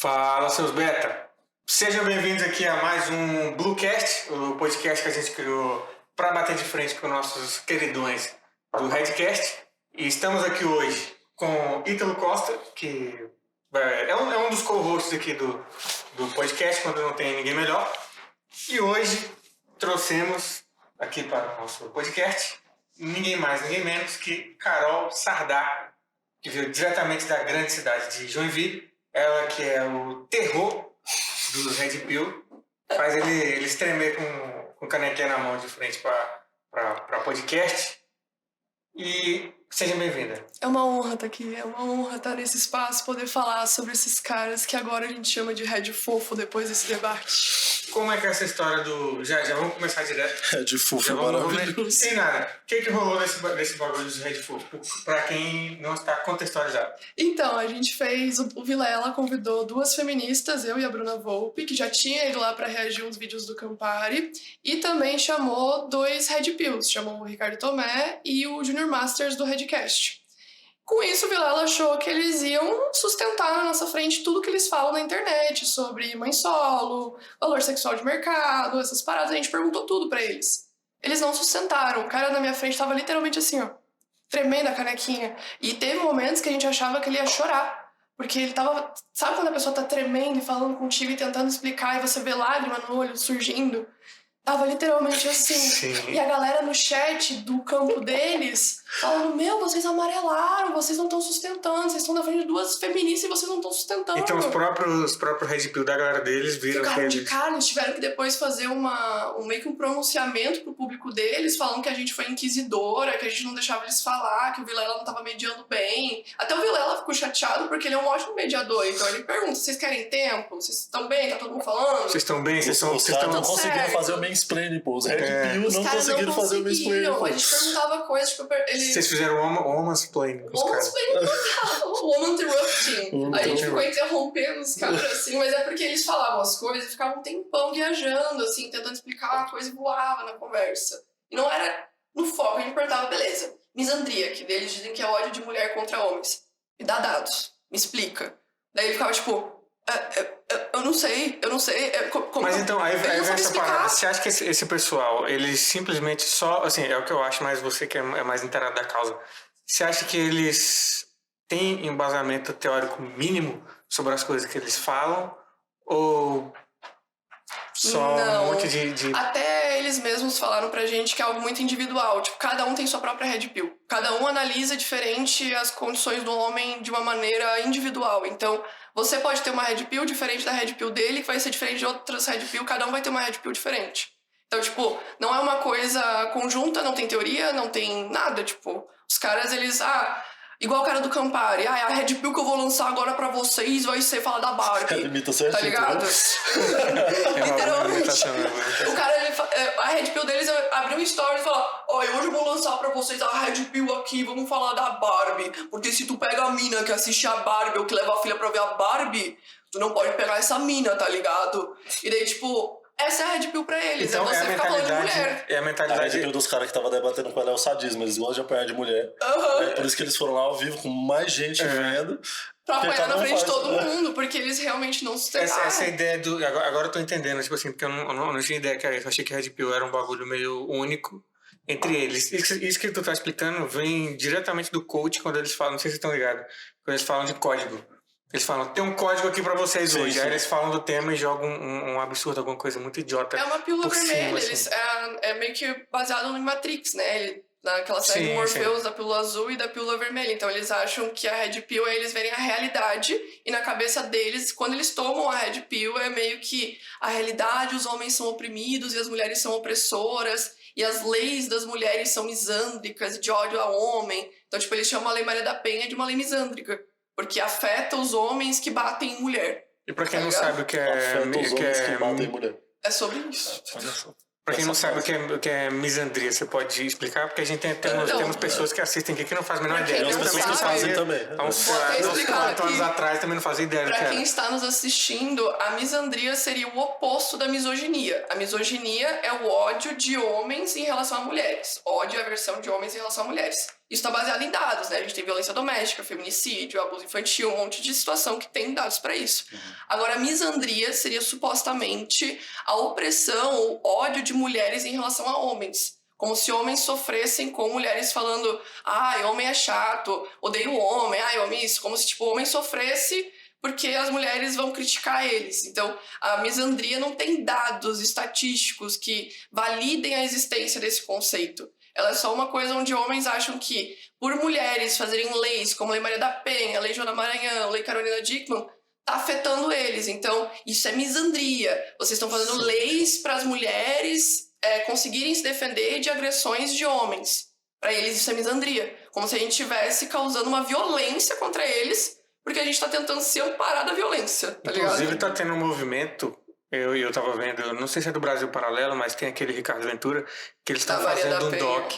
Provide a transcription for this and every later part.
Fala, seus beta! Sejam bem-vindos aqui a mais um Bluecast, o podcast que a gente criou para bater de frente com nossos queridões do Redcast. E estamos aqui hoje com Ítalo Costa, que é um dos co-hosts aqui do podcast, quando não tem ninguém melhor. E hoje trouxemos aqui para o nosso podcast ninguém mais, ninguém menos que Carol Sardá, que veio diretamente da grande cidade de Joinville. Ela que é o terror dos Red Pill, faz eles tremer com canequinha na mão de frente para podcast. E seja bem-vinda. É uma honra estar aqui, é uma honra estar nesse espaço, poder falar sobre esses caras que agora a gente chama de Red Fofo depois desse debate. Como é que é essa história do... Já vamos começar direto. Red Fofo é maravilhoso. Não tem nada. O que rolou nesse bagulho dos Red Fofo? Pra quem não está contextualizado. Então, a gente fez... O Vilela convidou duas feministas, eu e a Bruna Volpe, que já tinha ido lá pra reagir uns vídeos do Campari, e também chamou dois Red Pills, chamou o Ricardo Tomé e o Junior Masters do Redcast. Com isso, o Vilela achou que eles iam sustentar na nossa frente tudo que eles falam na internet sobre mãe solo, valor sexual de mercado, essas paradas. A gente perguntou tudo pra eles. Eles não sustentaram. O cara na minha frente tava literalmente assim, ó, tremendo a canequinha. E teve momentos que a gente achava que ele ia chorar. Porque ele tava... Sabe quando a pessoa tá tremendo e falando contigo e tentando explicar e você vê lágrima no olho surgindo? Tava literalmente assim. Sim. E a galera no chat do campo deles falando: meu, vocês amarelaram, vocês não estão sustentando, vocês estão na frente de duas feministas e vocês não estão sustentando. Então os próprios Red Pill da galera deles viram ficaram que de cara, eles tiveram que depois fazer meio que um pronunciamento pro público deles, falando que a gente foi inquisidora, que a gente não deixava eles falar, que o Vilela não tava mediando bem. Até o Vilela ficou chateado porque ele é um ótimo mediador. Então ele pergunta: vocês querem tempo? Vocês estão bem? Tá todo mundo falando? Vocês estão bem? Vocês não conseguiram fazer o mansplaining, pô. Os Red Pill não conseguiram fazer o mansplaining. A gente perguntava coisas, tipo, Vocês fizeram womansplaining com os caras. Woman interrupting. A gente ficou interrompendo os caras, assim, mas é porque eles falavam as coisas e ficavam um tempão viajando, assim, tentando explicar uma coisa e voava na conversa. E não era no foco, a gente perguntava: beleza, misandria, que eles dizem que é ódio de mulher contra homens. Me dá dados, me explica. Daí ele ficava tipo: eu não sei. Mas então, aí vem essa parada. Você acha que esse pessoal, eles simplesmente só... Assim, é o que eu acho, mas você que é mais inteirado da causa. Você acha que eles têm embasamento teórico mínimo sobre as coisas que eles falam? Ou só não, um monte de... Até eles mesmos falaram pra gente que é algo muito individual. Tipo, cada um tem sua própria Red Pill. Cada um analisa diferente as condições do homem de uma maneira individual. Então... você pode ter uma Red Pill diferente da Red Pill dele, que vai ser diferente de outras Red Pill, cada um vai ter uma Red Pill diferente. Então, tipo, não é uma coisa conjunta, não tem teoria, não tem nada, tipo, os caras, eles, igual o cara do Campari, a Red Pill que eu vou lançar agora pra vocês vai ser falar da Barbie. Imita certo, tá ligado? Literalmente. O cara, a Red Pill deles abriu um story e falou: hoje eu vou lançar pra vocês a Red Pill aqui, vamos falar da Barbie. Porque se tu pega a mina que assiste a Barbie ou que leva a filha pra ver a Barbie, tu não pode pegar essa mina, tá ligado? E daí, tipo... essa é a Red Pill pra eles, então, é você ficar falando de mulher. É a mentalidade... A Red Pill dos caras que tava debatendo com ela é o sadismo, eles gostam de apanhar de mulher. É por isso que eles foram lá ao vivo com mais gente vendo. Pra apanhar na frente de todo mundo, porque eles realmente não sustentaram. Essa ideia do... Agora eu tô entendendo, tipo assim, porque eu não tinha ideia que era isso. Eu achei que a Red Pill era um bagulho meio único entre eles. Isso que tu tá explicando vem diretamente do coach quando eles falam, não sei se vocês estão ligados, quando eles falam de código. Eles falam: tem um código aqui pra vocês hoje. Sim. Aí eles falam do tema e jogam um absurdo, alguma coisa muito idiota. É uma pílula vermelha. Cima, assim. É meio que baseado em Matrix, né? Naquela série de Morpheus, da pílula azul e da pílula vermelha. Então eles acham que a Red Pill é eles verem a realidade, e na cabeça deles, quando eles tomam a Red Pill, é meio que a realidade, os homens são oprimidos e as mulheres são opressoras, e as leis das mulheres são misândricas, de ódio ao homem. Então, tipo, eles chamam a Lei Maria da Penha de uma lei misândrica, porque afeta os homens que batem em mulher. E pra quem não sabe o que é... afeta os homens que batem em mulher. É sobre isso. Pra quem não sabe o que é misandria, você pode explicar? Porque a gente temos pessoas que assistem aqui que não fazem a menor ideia. As pessoas que fazem também. Há uns 4 anos atrás também não fazia ideia do que era. Pra quem está nos assistindo, a misandria seria o oposto da misoginia. A misoginia é o ódio de homens em relação a mulheres. Ódio é a aversão de homens em relação a mulheres. Isso está baseado em dados, né? A gente tem violência doméstica, feminicídio, abuso infantil, um monte de situação que tem dados para isso. Agora, a misandria seria supostamente a opressão ou ódio de mulheres em relação a homens. Como se homens sofressem com mulheres falando homem é chato, odeio homem, homem isso. Como se, tipo, o homem sofresse porque as mulheres vão criticar eles. Então, a misandria não tem dados estatísticos que validem a existência desse conceito. Ela é só uma coisa onde homens acham que, por mulheres fazerem leis como Lei Maria da Penha, Lei Joana Maranhão, Lei Carolina Dickmann, tá afetando eles. Então, isso é misandria. Vocês estão fazendo leis para as mulheres conseguirem se defender de agressões de homens. Para eles, isso é misandria. Como se a gente estivesse causando uma violência contra eles, porque a gente tá tentando se amparar da violência, tá ligado? Inclusive, tá tendo um movimento... Eu tava vendo, não sei se é do Brasil Paralelo, mas tem aquele Ricardo Ventura, que eles estão fazendo um doc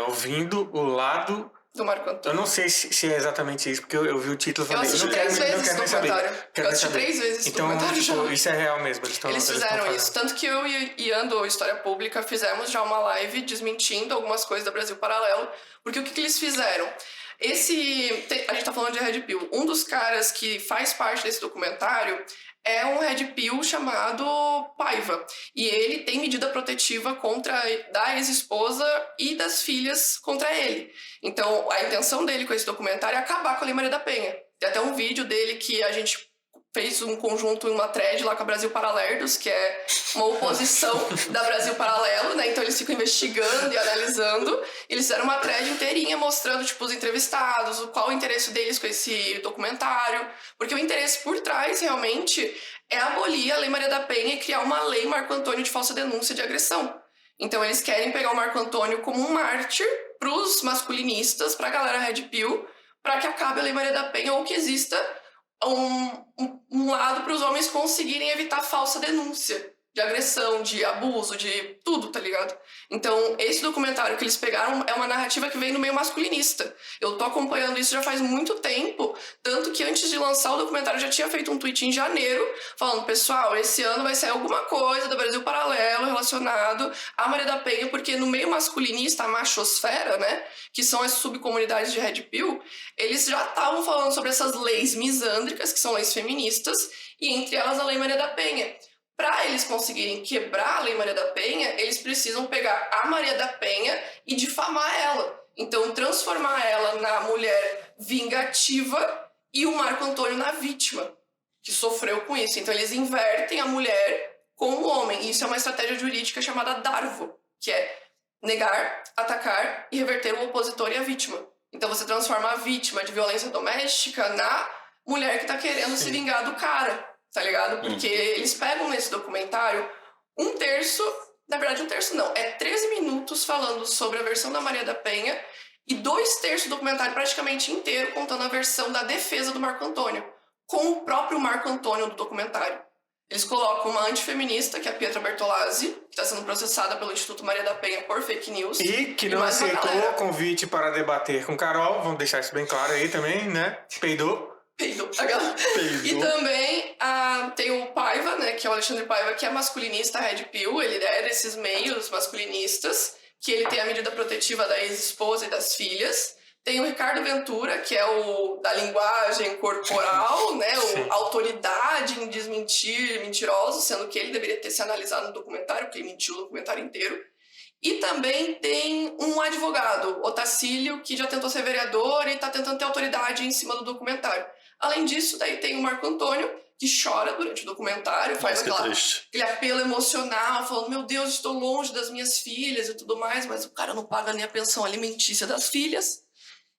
ouvindo o lado do Marco Antônio. Eu não sei se é exatamente isso, porque eu vi o título e falei... Eu assisti 3 vezes esse documentário. Eu assisti 3 vezes esse documentário. Então, isso é real mesmo. Eles fizeram isso. Tanto que eu e Ian do História Pública fizemos já uma live desmentindo algumas coisas da Brasil Paralelo, porque o que eles fizeram? A gente tá falando de Red Pill. Um dos caras que faz parte desse documentário é um Red Pill chamado Paiva. E ele tem medida protetiva da ex-esposa e das filhas contra ele. Então, a intenção dele com esse documentário é acabar com a Lei Maria da Penha. Tem até um vídeo dele que a gente fez um conjunto em uma thread lá com a Brasil Paralerdos, que é uma oposição da Brasil Paralelo, né? Então eles ficam investigando e analisando. Eles fizeram uma thread inteirinha mostrando, tipo, os entrevistados, qual o interesse deles com esse documentário. Porque o interesse por trás, realmente, é abolir a Lei Maria da Penha e criar uma lei Marco Antônio de falsa denúncia de agressão. Então eles querem pegar o Marco Antônio como um mártir pros masculinistas, pra galera Red Pill, pra que acabe a Lei Maria da Penha ou que exista um lado para os homens conseguirem evitar falsa denúncia de agressão, de abuso, de tudo, tá ligado? Então, esse documentário que eles pegaram é uma narrativa que vem no meio masculinista. Eu tô acompanhando isso já faz muito tempo, tanto que antes de lançar o documentário eu já tinha feito um tweet em janeiro, falando, pessoal, esse ano vai sair alguma coisa do Brasil Paralelo relacionado à Maria da Penha, porque no meio masculinista, a machosfera, né, que são as subcomunidades de Red Pill, eles já estavam falando sobre essas leis misândricas, que são leis feministas, e entre elas a Lei Maria da Penha. Para eles conseguirem quebrar a Lei Maria da Penha, eles precisam pegar a Maria da Penha e difamar ela. Então, transformar ela na mulher vingativa e o Marco Antônio na vítima, que sofreu com isso. Então, eles invertem a mulher com o homem. E isso é uma estratégia jurídica chamada Darvo, que é negar, atacar e reverter o opositor e a vítima. Então, você transforma a vítima de violência doméstica na mulher que tá querendo se vingar do cara. Tá ligado? Porque eles pegam nesse documentário na verdade um terço não, é 13 minutos falando sobre a versão da Maria da Penha e 2/3 do documentário praticamente inteiro contando a versão da defesa do Marco Antônio, com o próprio Marco Antônio do documentário. Eles colocam uma antifeminista, que é a Pietra Bertolazzi, que está sendo processada pelo Instituto Maria da Penha por fake news. E que não aceitou o convite para debater com Carol, vamos deixar isso bem claro aí também, né? Peidou. E também tem o Paiva, né, que é o Alexandre Paiva, que é masculinista Red Pill, ele é desses meios masculinistas, que ele tem a medida protetiva da ex-esposa e das filhas. Tem o Ricardo Ventura, que é o da linguagem corporal, né, a autoridade em desmentir mentirosos, sendo que ele deveria ter se analisado no documentário, porque ele mentiu o documentário inteiro. E também tem um advogado, Otacílio, que já tentou ser vereador e está tentando ter autoridade em cima do documentário. Além disso, daí tem o Marco Antônio, que chora durante o documentário, faz aquele apelo emocional, falando, meu Deus, estou longe das minhas filhas e tudo mais, mas o cara não paga nem a pensão alimentícia das filhas.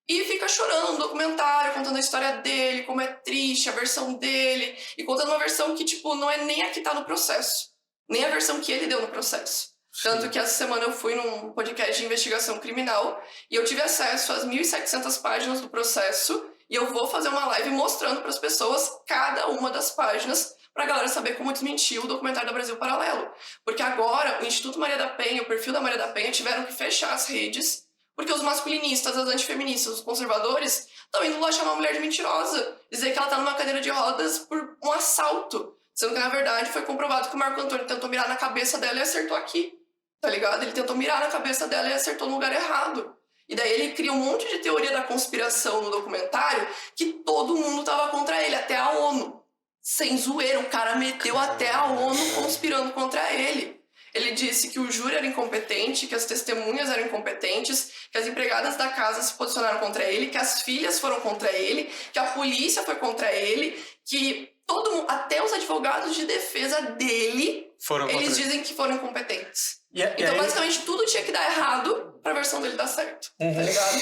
E fica chorando no documentário, contando a história dele, como é triste, a versão dele, e contando uma versão que, tipo, não é nem a que tá no processo, nem a versão que ele deu no processo. Tanto que essa semana eu fui num podcast de investigação criminal e eu tive acesso às 1.700 páginas do processo e eu vou fazer uma live mostrando para as pessoas cada uma das páginas para a galera saber como desmentir o documentário da Brasil Paralelo. Porque agora o Instituto Maria da Penha, o perfil da Maria da Penha tiveram que fechar as redes porque os masculinistas, as antifeministas, os conservadores estão indo lá chamar a mulher de mentirosa, dizer que ela tá numa cadeira de rodas por um assalto. Sendo que, na verdade, foi comprovado que o Marco Antônio tentou mirar na cabeça dela e acertou aqui. Tá ligado? Ele tentou mirar na cabeça dela e acertou no lugar errado. E daí ele cria um monte de teoria da conspiração no documentário que todo mundo tava contra ele, até a ONU. Sem zoeira, o cara meteu até a ONU conspirando contra ele. Ele disse que o júri era incompetente, que as testemunhas eram incompetentes, que as empregadas da casa se posicionaram contra ele, que as filhas foram contra ele, que a polícia foi contra ele, que todo mundo, até os advogados de defesa dele, eles dizem que foram incompetentes. Então, basicamente, tudo tinha que dar errado pra versão dele dar certo, tá ligado?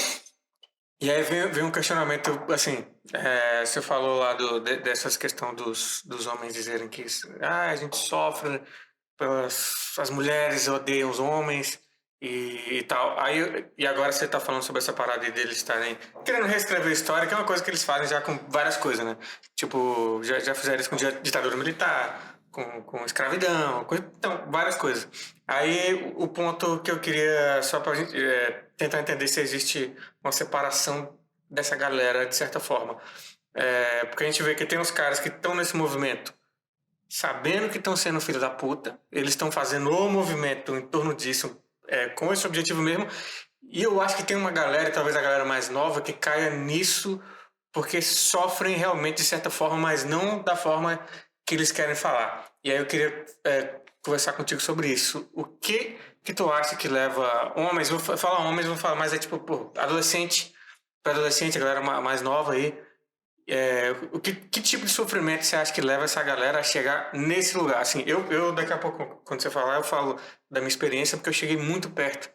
E aí vem um questionamento, assim, você falou lá dessas questões dos homens dizerem que a gente sofre, as mulheres odeiam os homens e tal. E agora você tá falando sobre essa parada deles estarem querendo reescrever a história, que é uma coisa que eles fazem já com várias coisas, né? Tipo, já fizeram isso com ditadura militar, com escravidão, então, várias coisas. Aí o ponto que eu queria, só pra gente tentar entender se existe uma separação dessa galera, de certa forma. Porque a gente vê que tem uns caras que estão nesse movimento sabendo que estão sendo filho da puta, eles estão fazendo o movimento em torno disso, com esse objetivo mesmo, e eu acho que tem uma galera, talvez a galera mais nova, que caia nisso porque sofrem realmente de certa forma, mas não da forma que eles querem falar. E aí eu queria conversar contigo sobre isso. O que tu acha que leva homens, vou falar homens, vou falar mais tipo, adolescente, pré-adolescente, a galera mais nova aí, que tipo de sofrimento você acha que leva essa galera a chegar nesse lugar? Assim, eu daqui a pouco, quando você falar, eu falo da minha experiência, porque eu cheguei muito perto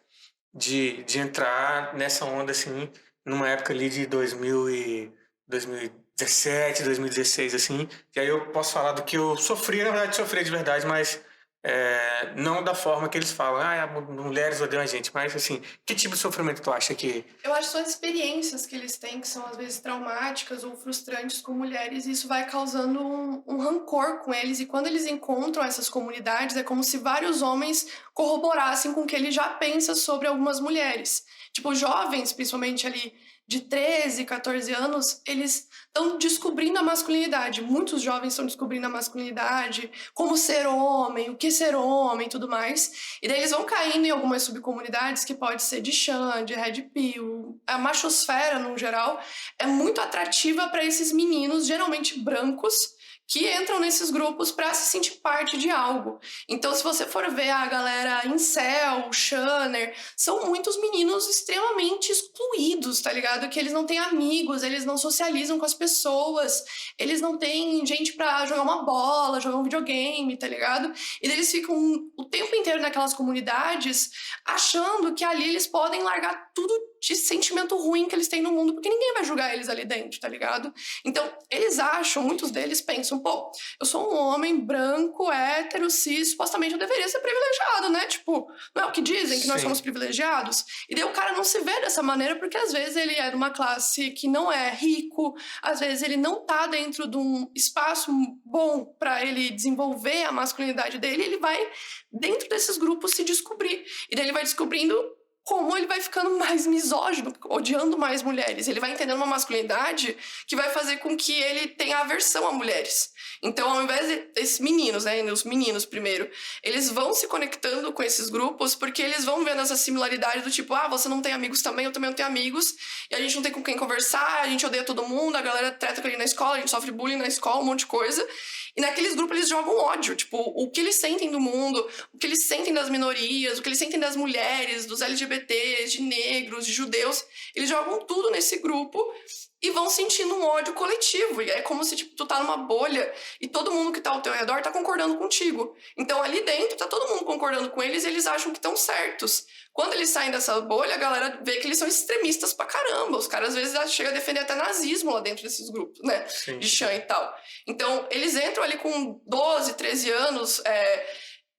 de entrar nessa onda, assim, numa época ali de 2017, 2016, assim, e aí eu posso falar do que eu sofri, na verdade sofri de verdade, mas não da forma que eles falam, mulheres odeiam a gente, mas assim, que tipo de sofrimento tu acha que... Eu acho que são as experiências que eles têm, que são às vezes traumáticas ou frustrantes com mulheres, e isso vai causando um rancor com eles, e quando eles encontram essas comunidades, é como se vários homens corroborassem com o que ele já pensa sobre algumas mulheres. Tipo, jovens, principalmente ali de 13, 14 anos, eles estão descobrindo a masculinidade. Muitos jovens estão descobrindo a masculinidade, como ser homem, o que ser homem e tudo mais. E daí eles vão caindo em algumas subcomunidades que pode ser de Chan, de Red Pill. A machosfera, no geral, é muito atrativa para esses meninos, geralmente brancos, que entram nesses grupos para se sentir parte de algo. Então, se você for ver a galera incel, Shanner, são muitos meninos extremamente excluídos, tá ligado? Que eles não têm amigos, eles não socializam com as pessoas, eles não têm gente pra jogar uma bola, jogar um videogame, tá ligado? E eles ficam o tempo inteiro naquelas comunidades achando que ali eles podem largar tudo de sentimento ruim que eles têm no mundo, porque ninguém vai julgar eles ali dentro, tá ligado? Então, eles acham, muitos deles pensam, pô, eu sou um homem branco, hétero, cis, supostamente eu deveria ser privilegiado, né? Tipo, não é o que dizem, que nós somos privilegiados? E daí o cara não se vê dessa maneira, porque às vezes ele é de uma classe que não é rico, às vezes ele não tá dentro de um espaço bom pra ele desenvolver a masculinidade dele, ele vai dentro desses grupos se descobrir. E daí ele vai descobrindo como ele vai ficando mais misógino, odiando mais mulheres. Ele vai entendendo uma masculinidade que vai fazer com que ele tenha aversão a mulheres. Então, ao invés desses meninos, né, os meninos primeiro, eles vão se conectando com esses grupos porque eles vão vendo essa similaridade do tipo, você não tem amigos também, eu também não tenho amigos, e a gente não tem com quem conversar, a gente odeia todo mundo, a galera treta com ele na escola, a gente sofre bullying na escola, um monte de coisa. E naqueles grupos eles jogam ódio, tipo, o que eles sentem do mundo, o que eles sentem das minorias, o que eles sentem das mulheres, dos LGBTs, de negros, de judeus, eles jogam tudo nesse grupo e vão sentindo um ódio coletivo. E é como se tipo, tu tá numa bolha e todo mundo que tá ao teu redor tá concordando contigo. Então ali dentro tá todo mundo concordando com eles e eles acham que estão certos. Quando eles saem dessa bolha, a galera vê que eles são extremistas pra caramba. Os caras às vezes chegam a defender até nazismo lá dentro desses grupos, né? Sim. De Chan e tal. Então eles entram ali com 12, 13 anos...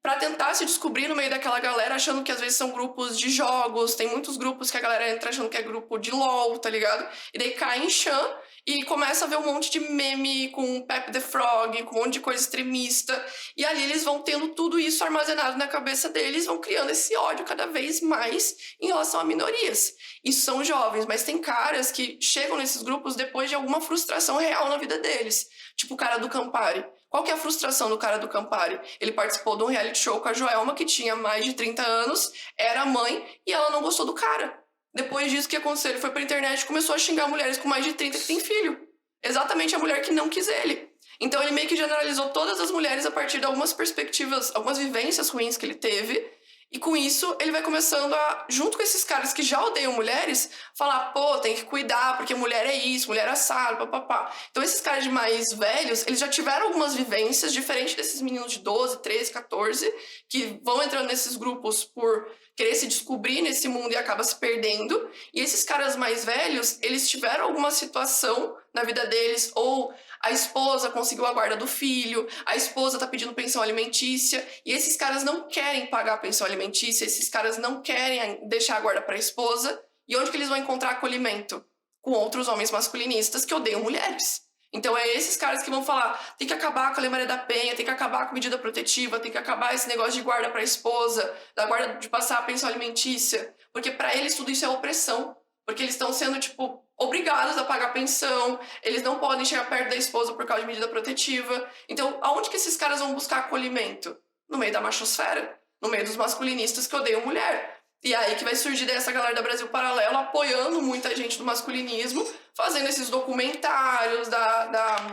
pra tentar se descobrir no meio daquela galera, achando que às vezes são grupos de jogos, tem muitos grupos que a galera entra achando que é grupo de LOL, tá ligado? E daí cai em Chan e começa a ver um monte de meme com Pepe the Frog, com um monte de coisa extremista, e ali eles vão tendo tudo isso armazenado na cabeça deles, vão criando esse ódio cada vez mais em relação a minorias. Isso são jovens, mas tem caras que chegam nesses grupos depois de alguma frustração real na vida deles, tipo o cara do Campari. Qual que é a frustração do cara do Campari? Ele participou de um reality show com a Joelma, que tinha mais de 30 anos, era mãe, e ela não gostou do cara. Depois disso, o que aconteceu? Ele foi pra internet e começou a xingar mulheres com mais de 30 que têm filho. Exatamente a mulher que não quis ele. Então ele meio que generalizou todas as mulheres a partir de algumas perspectivas, algumas vivências ruins que ele teve. E com isso, ele vai começando a, junto com esses caras que já odeiam mulheres, falar, pô, tem que cuidar, porque mulher é isso, mulher é assado, papapá. Então esses caras de mais velhos, eles já tiveram algumas vivências, diferente desses meninos de 12, 13, 14, que vão entrando nesses grupos por querer se descobrir nesse mundo e acaba se perdendo. E esses caras mais velhos, eles tiveram alguma situação na vida deles, ou a esposa conseguiu a guarda do filho, a esposa tá pedindo pensão alimentícia, e esses caras não querem pagar a pensão alimentícia, esses caras não querem deixar a guarda pra esposa, e onde que eles vão encontrar acolhimento? Com outros homens masculinistas que odeiam mulheres. Então é esses caras que vão falar, tem que acabar com a Lei Maria da Penha, tem que acabar com medida protetiva, tem que acabar esse negócio de guarda pra esposa, da guarda de passar a pensão alimentícia, porque pra eles tudo isso é opressão, porque eles estão sendo, tipo, obrigados a pagar pensão, eles não podem chegar perto da esposa por causa de medida protetiva. Então, aonde que esses caras vão buscar acolhimento? No meio da machosfera, no meio dos masculinistas que odeiam mulher. E aí que vai surgir dessa galera da Brasil Paralelo apoiando muita gente do masculinismo, fazendo esses documentários da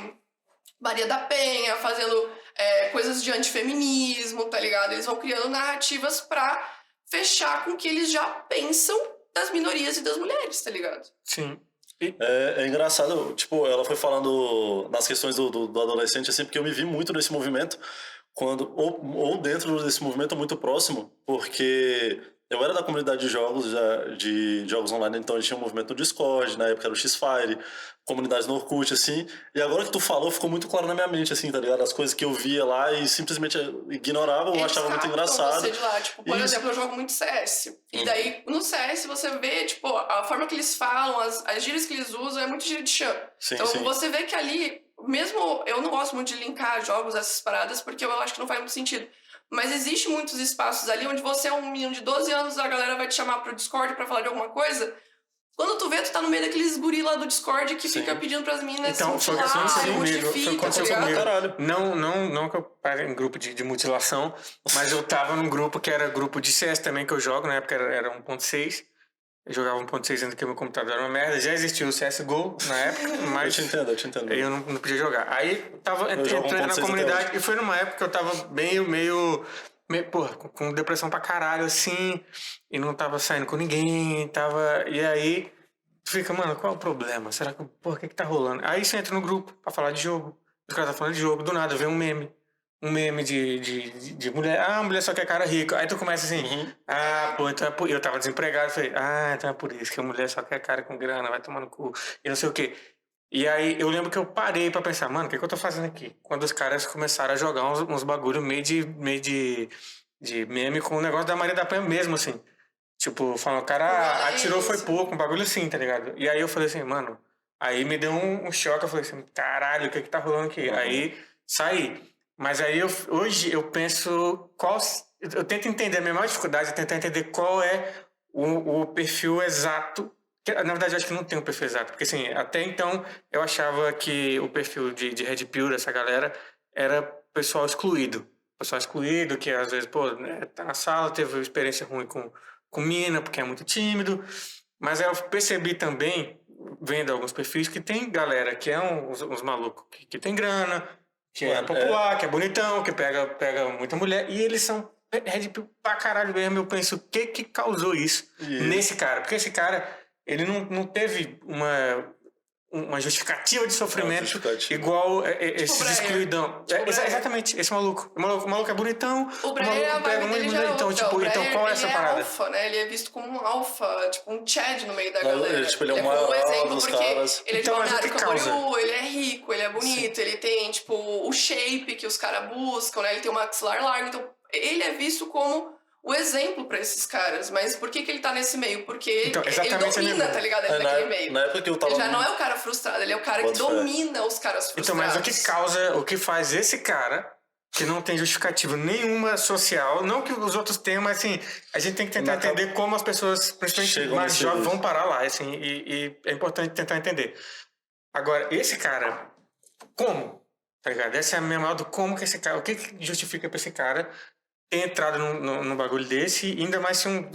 Maria da Penha, fazendo coisas de antifeminismo, tá ligado? Eles vão criando narrativas pra fechar com o que eles já pensam das minorias e das mulheres, tá ligado? Sim. É engraçado, tipo, ela foi falando nas questões do adolescente, assim, porque eu me vi muito nesse movimento, quando, ou dentro desse movimento muito próximo, porque eu era da comunidade de jogos, de jogos online, então a gente tinha um movimento no Discord, na época era o X-Fire, comunidades no Orkut, assim, e agora que tu falou, ficou muito claro na minha mente, assim, tá ligado? As coisas que eu via lá e simplesmente ignorava ou achava muito engraçado. Você de lá. Tipo, por exemplo, eu jogo muito CS. E daí, no CS, você vê, tipo, a forma que eles falam, as gírias que eles usam, é muito gíria de chão. Sim, então, sim. você vê que ali, mesmo... Eu não gosto muito de linkar jogos, essas paradas, porque eu acho que não faz muito sentido. Mas existe muitos espaços ali onde você é um menino de 12 anos, a galera vai te chamar pro Discord pra falar de alguma coisa. Quando tu vê, tu tá no meio daqueles guri lá do Discord que fica pedindo pras meninas então, foi mutilar, Não que eu parei em grupo de mutilação, mas eu tava num grupo que era grupo de CS também, que eu jogo, na época era 1.6. Eu jogava 1.6 ainda que meu computador era uma merda. Já existiu o CSGO na época, mas... Eu te entendo. Eu não podia jogar. Aí entrei na comunidade e foi numa época que eu tava meio porra, com depressão pra caralho, assim, e não tava saindo com ninguém, e aí tu fica, mano, qual é o problema? Será que, porra, o que tá rolando? Aí você entra no grupo pra falar de jogo, os caras tá falando de jogo, do nada vem um meme de mulher, a mulher só quer cara rico, aí tu começa assim, pô, então eu tava desempregado, falei, então é por isso que a mulher só quer cara com grana, vai tomar no cu, e não sei o quê. E aí eu lembro que eu parei pra pensar, mano, o que eu tô fazendo aqui? Quando os caras começaram a jogar uns bagulho meio de meme com o negócio da Maria da Penha mesmo, assim. Tipo, falando, o cara atirou foi pouco, um bagulho assim, tá ligado? E aí eu falei assim, mano, aí me deu um choque, eu falei assim, caralho, o que tá rolando aqui? Aí saí. Mas aí hoje eu penso, eu tento entender, a minha maior dificuldade é tentar entender qual é o perfil exato. Na verdade, eu acho que não tem um perfil exato, porque assim, até então eu achava que o perfil de Red Pill dessa galera era pessoal excluído. Pessoal excluído, que às vezes, pô, né, tá na sala, teve uma experiência ruim com mina, porque é muito tímido. Mas aí eu percebi também, vendo alguns perfis, que tem galera que é uns malucos que tem grana, que é popular, que é bonitão, que pega muita mulher, e eles são Red Pill pra caralho mesmo. Eu penso, o que causou isso nesse cara? Porque esse cara... Ele não teve uma justificativa de sofrimento igual esses excluidão. Exatamente, esse maluco. O maluco é bonitão. O Brian pega uma mulher. Então, qual é essa parada? Alfa, né? Ele é visto como um alfa, tipo um Chad no meio da galera. Ele é um exemplo porque caras. ele é de Balneário Camboriú, ele é rico, ele é bonito, ele tem, tipo, o shape que os caras buscam, né? Ele tem um maxilar largo. Então, ele é visto como o exemplo pra esses caras. Mas por que ele tá nesse meio? Porque ele domina, tá ligado? Ele naquele meio. Na época que eu tava... Ele já não é o cara frustrado, ele é o cara que domina os caras frustrados. Então, mas o que faz esse cara, que não tem justificativa nenhuma social, não que os outros tenham, mas assim, a gente tem que tentar entender como as pessoas, principalmente mais jovens, vão parar lá, assim, e é importante tentar entender. Agora, esse cara, como? Tá ligado? Essa é a minha maior do como que esse cara, o que justifica pra esse cara ter entrado num bagulho desse, e ainda mais ser um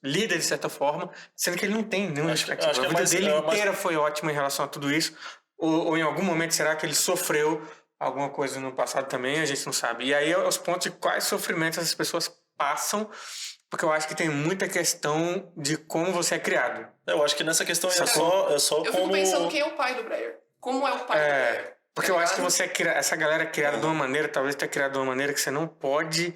líder de certa forma, sendo que ele não tem nenhuma justificativa. acho que A é vida mais- dele é mais- inteira foi ótima em relação a tudo isso, ou em algum momento será que ele sofreu alguma coisa no passado também, a gente não sabe. E aí é os pontos de quais sofrimentos essas pessoas passam, porque eu acho que tem muita questão de como você é criado. Eu acho que nessa questão é Sacou? só Eu como... fico pensando quem é o pai do Breyer. Como é o pai do Breyer? Porque eu acho que você essa galera é criada de uma maneira, talvez tenha criado de uma maneira que você não pode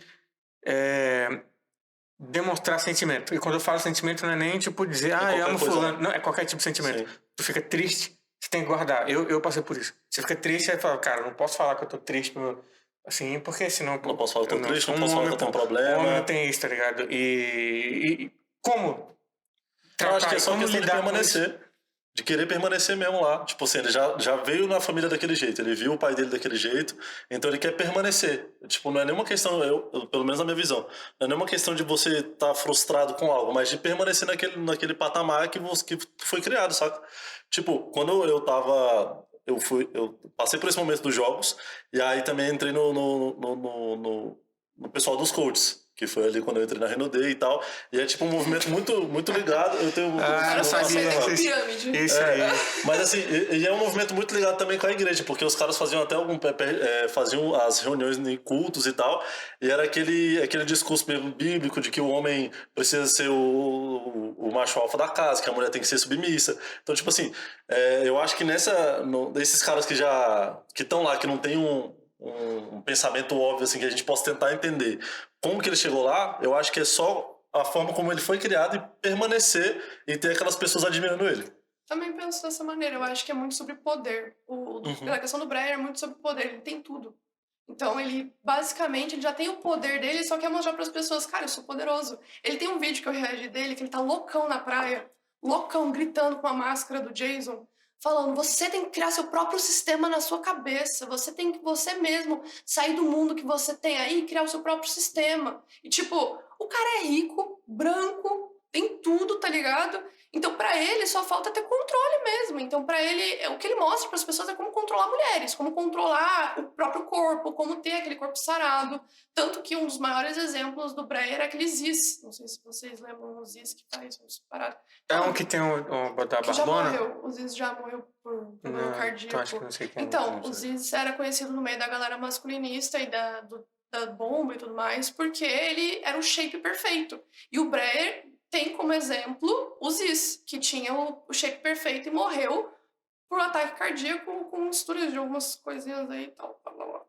demonstrar sentimento. E quando eu falo sentimento, não é nem tipo dizer, eu qualquer amo coisa, fulano. né? Não, é qualquer tipo de sentimento. Sim. Tu fica triste, você tem que guardar. Eu passei por isso. Você fica triste, aí fala, cara, não posso falar que eu tô triste, assim, porque senão... Não posso falar que eu tô triste, sou não posso falar que eu tenho um problema. Um homem não tem isso, tá ligado? E como? Eu acho que é só como questão de lidar com permanecer. De querer permanecer mesmo lá. Tipo assim, ele já veio na família daquele jeito, ele viu o pai dele daquele jeito, então ele quer permanecer. Tipo, não é nenhuma questão, pelo menos na minha visão, não é nenhuma questão de você estar frustrado com algo, mas de permanecer naquele patamar que foi criado, saca? Tipo, quando eu tava... Eu passei por esse momento dos jogos, e aí também entrei no pessoal dos coaches. Que foi ali quando eu entrei na Renaudet e tal. E é tipo um movimento muito ligado. Eu tenho Cara, só sabia aceita com disso. pirâmide. Isso aí. Mas assim, e é um movimento muito ligado também com a igreja, porque os caras faziam até faziam as reuniões em cultos e tal, e era aquele discurso mesmo bíblico de que o homem precisa ser o macho alfa da casa, que a mulher tem que ser submissa. Então, tipo assim, eu acho que desses caras que estão lá, que não tem um pensamento óbvio assim que a gente possa tentar entender como que ele chegou lá, eu acho que é só a forma como ele foi criado e permanecer e ter aquelas pessoas admirando ele. Também penso dessa maneira. Eu acho que é muito sobre poder. A questão do Breyer é muito sobre poder. Ele tem tudo. Então, basicamente, ele já tem o poder dele, só quer mostrar para as pessoas, cara, eu sou poderoso. Ele tem um vídeo que eu reagi dele, que ele tá loucão na praia, loucão, gritando com a máscara do Jason, falando, você tem que criar seu próprio sistema na sua cabeça, você tem que você mesmo sair do mundo que você tem aí e criar o seu próprio sistema. E tipo, o cara é rico, branco, tem tudo, tá ligado? Então, pra ele, só falta ter controle mesmo. Então, pra ele, o que ele mostra pras pessoas é como controlar mulheres, como controlar o próprio corpo, como ter aquele corpo sarado. Tanto que um dos maiores exemplos do Breyer é aquele Ziz. Não sei se vocês lembram o Ziz que faz uns paradas. É um que tem botar Que já barbona? morreu. O Ziz já morreu por problema cardíaco. Então acho que não sei quem Então, o Ziz era conhecido no meio da galera masculinista e da bomba e tudo mais, porque ele era o shape perfeito. E o Breyer tem como exemplo o Ziz, que tinha o shape perfeito e morreu por um ataque cardíaco com misturas de algumas coisinhas aí e tal. Blá, blá, blá.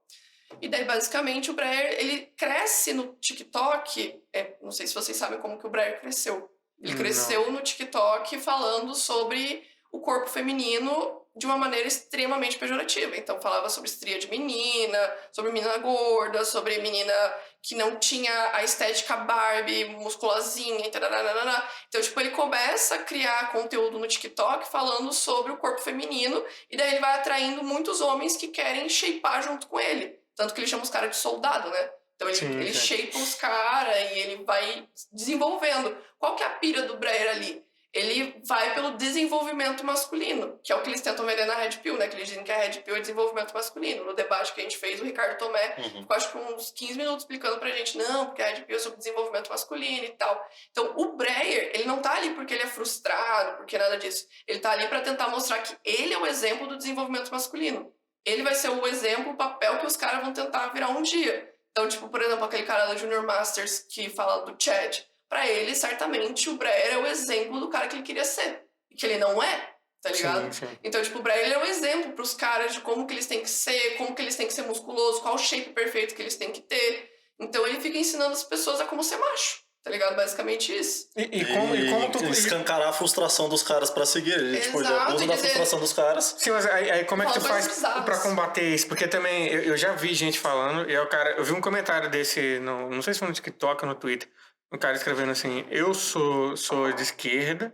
E daí, basicamente, o Breyer, ele cresce no TikTok. Não sei se vocês sabem como que o Breyer cresceu. Ele cresceu no TikTok falando sobre o corpo feminino de uma maneira extremamente pejorativa. Então, falava sobre estria de menina, sobre menina gorda, sobre menina que não tinha a estética Barbie, musculosinha, então, tipo, ele começa a criar conteúdo no TikTok falando sobre o corpo feminino, e daí ele vai atraindo muitos homens que querem shapear junto com ele. Tanto que ele chama os caras de soldado, né? Então ele shapea os caras e ele vai desenvolvendo. Qual que é a pira do Breyer ali? Ele vai pelo desenvolvimento masculino, que é o que eles tentam vender na Red Pill, né? Que eles dizem que a Red Pill é desenvolvimento masculino. No debate que a gente fez, o Ricardo Tomé ficou acho que uns 15 minutos explicando pra gente, não, porque a Red Pill é sobre desenvolvimento masculino e tal. Então, o Breyer, ele não tá ali porque ele é frustrado, porque nada disso. Ele tá ali pra tentar mostrar que ele é o exemplo do desenvolvimento masculino. Ele vai ser o exemplo, o papel que os caras vão tentar virar um dia. Então, tipo, por exemplo, aquele cara da Junior Masters que fala do Chad. Pra ele, certamente, o Breyer é o exemplo do cara que ele queria ser. E que ele não é, tá ligado? Sim. Então, tipo, o Breyer é um exemplo pros caras de como que eles têm que ser, como que eles têm que ser musculosos, qual o shape perfeito que eles têm que ter. Então, ele fica ensinando as pessoas a como ser macho, tá ligado? Basicamente isso. E como tu... escancarar a frustração dos caras pra seguir. Ele, tipo, ele Exato, abusa da dizer- frustração dos caras. Sim, mas aí como é que tu Fala coisas faz bizarras. pra combater isso? Porque também eu já vi gente falando, e aí eu vi um comentário desse, não sei se foi no TikTok ou no Twitter, um cara escrevendo assim, eu sou de esquerda,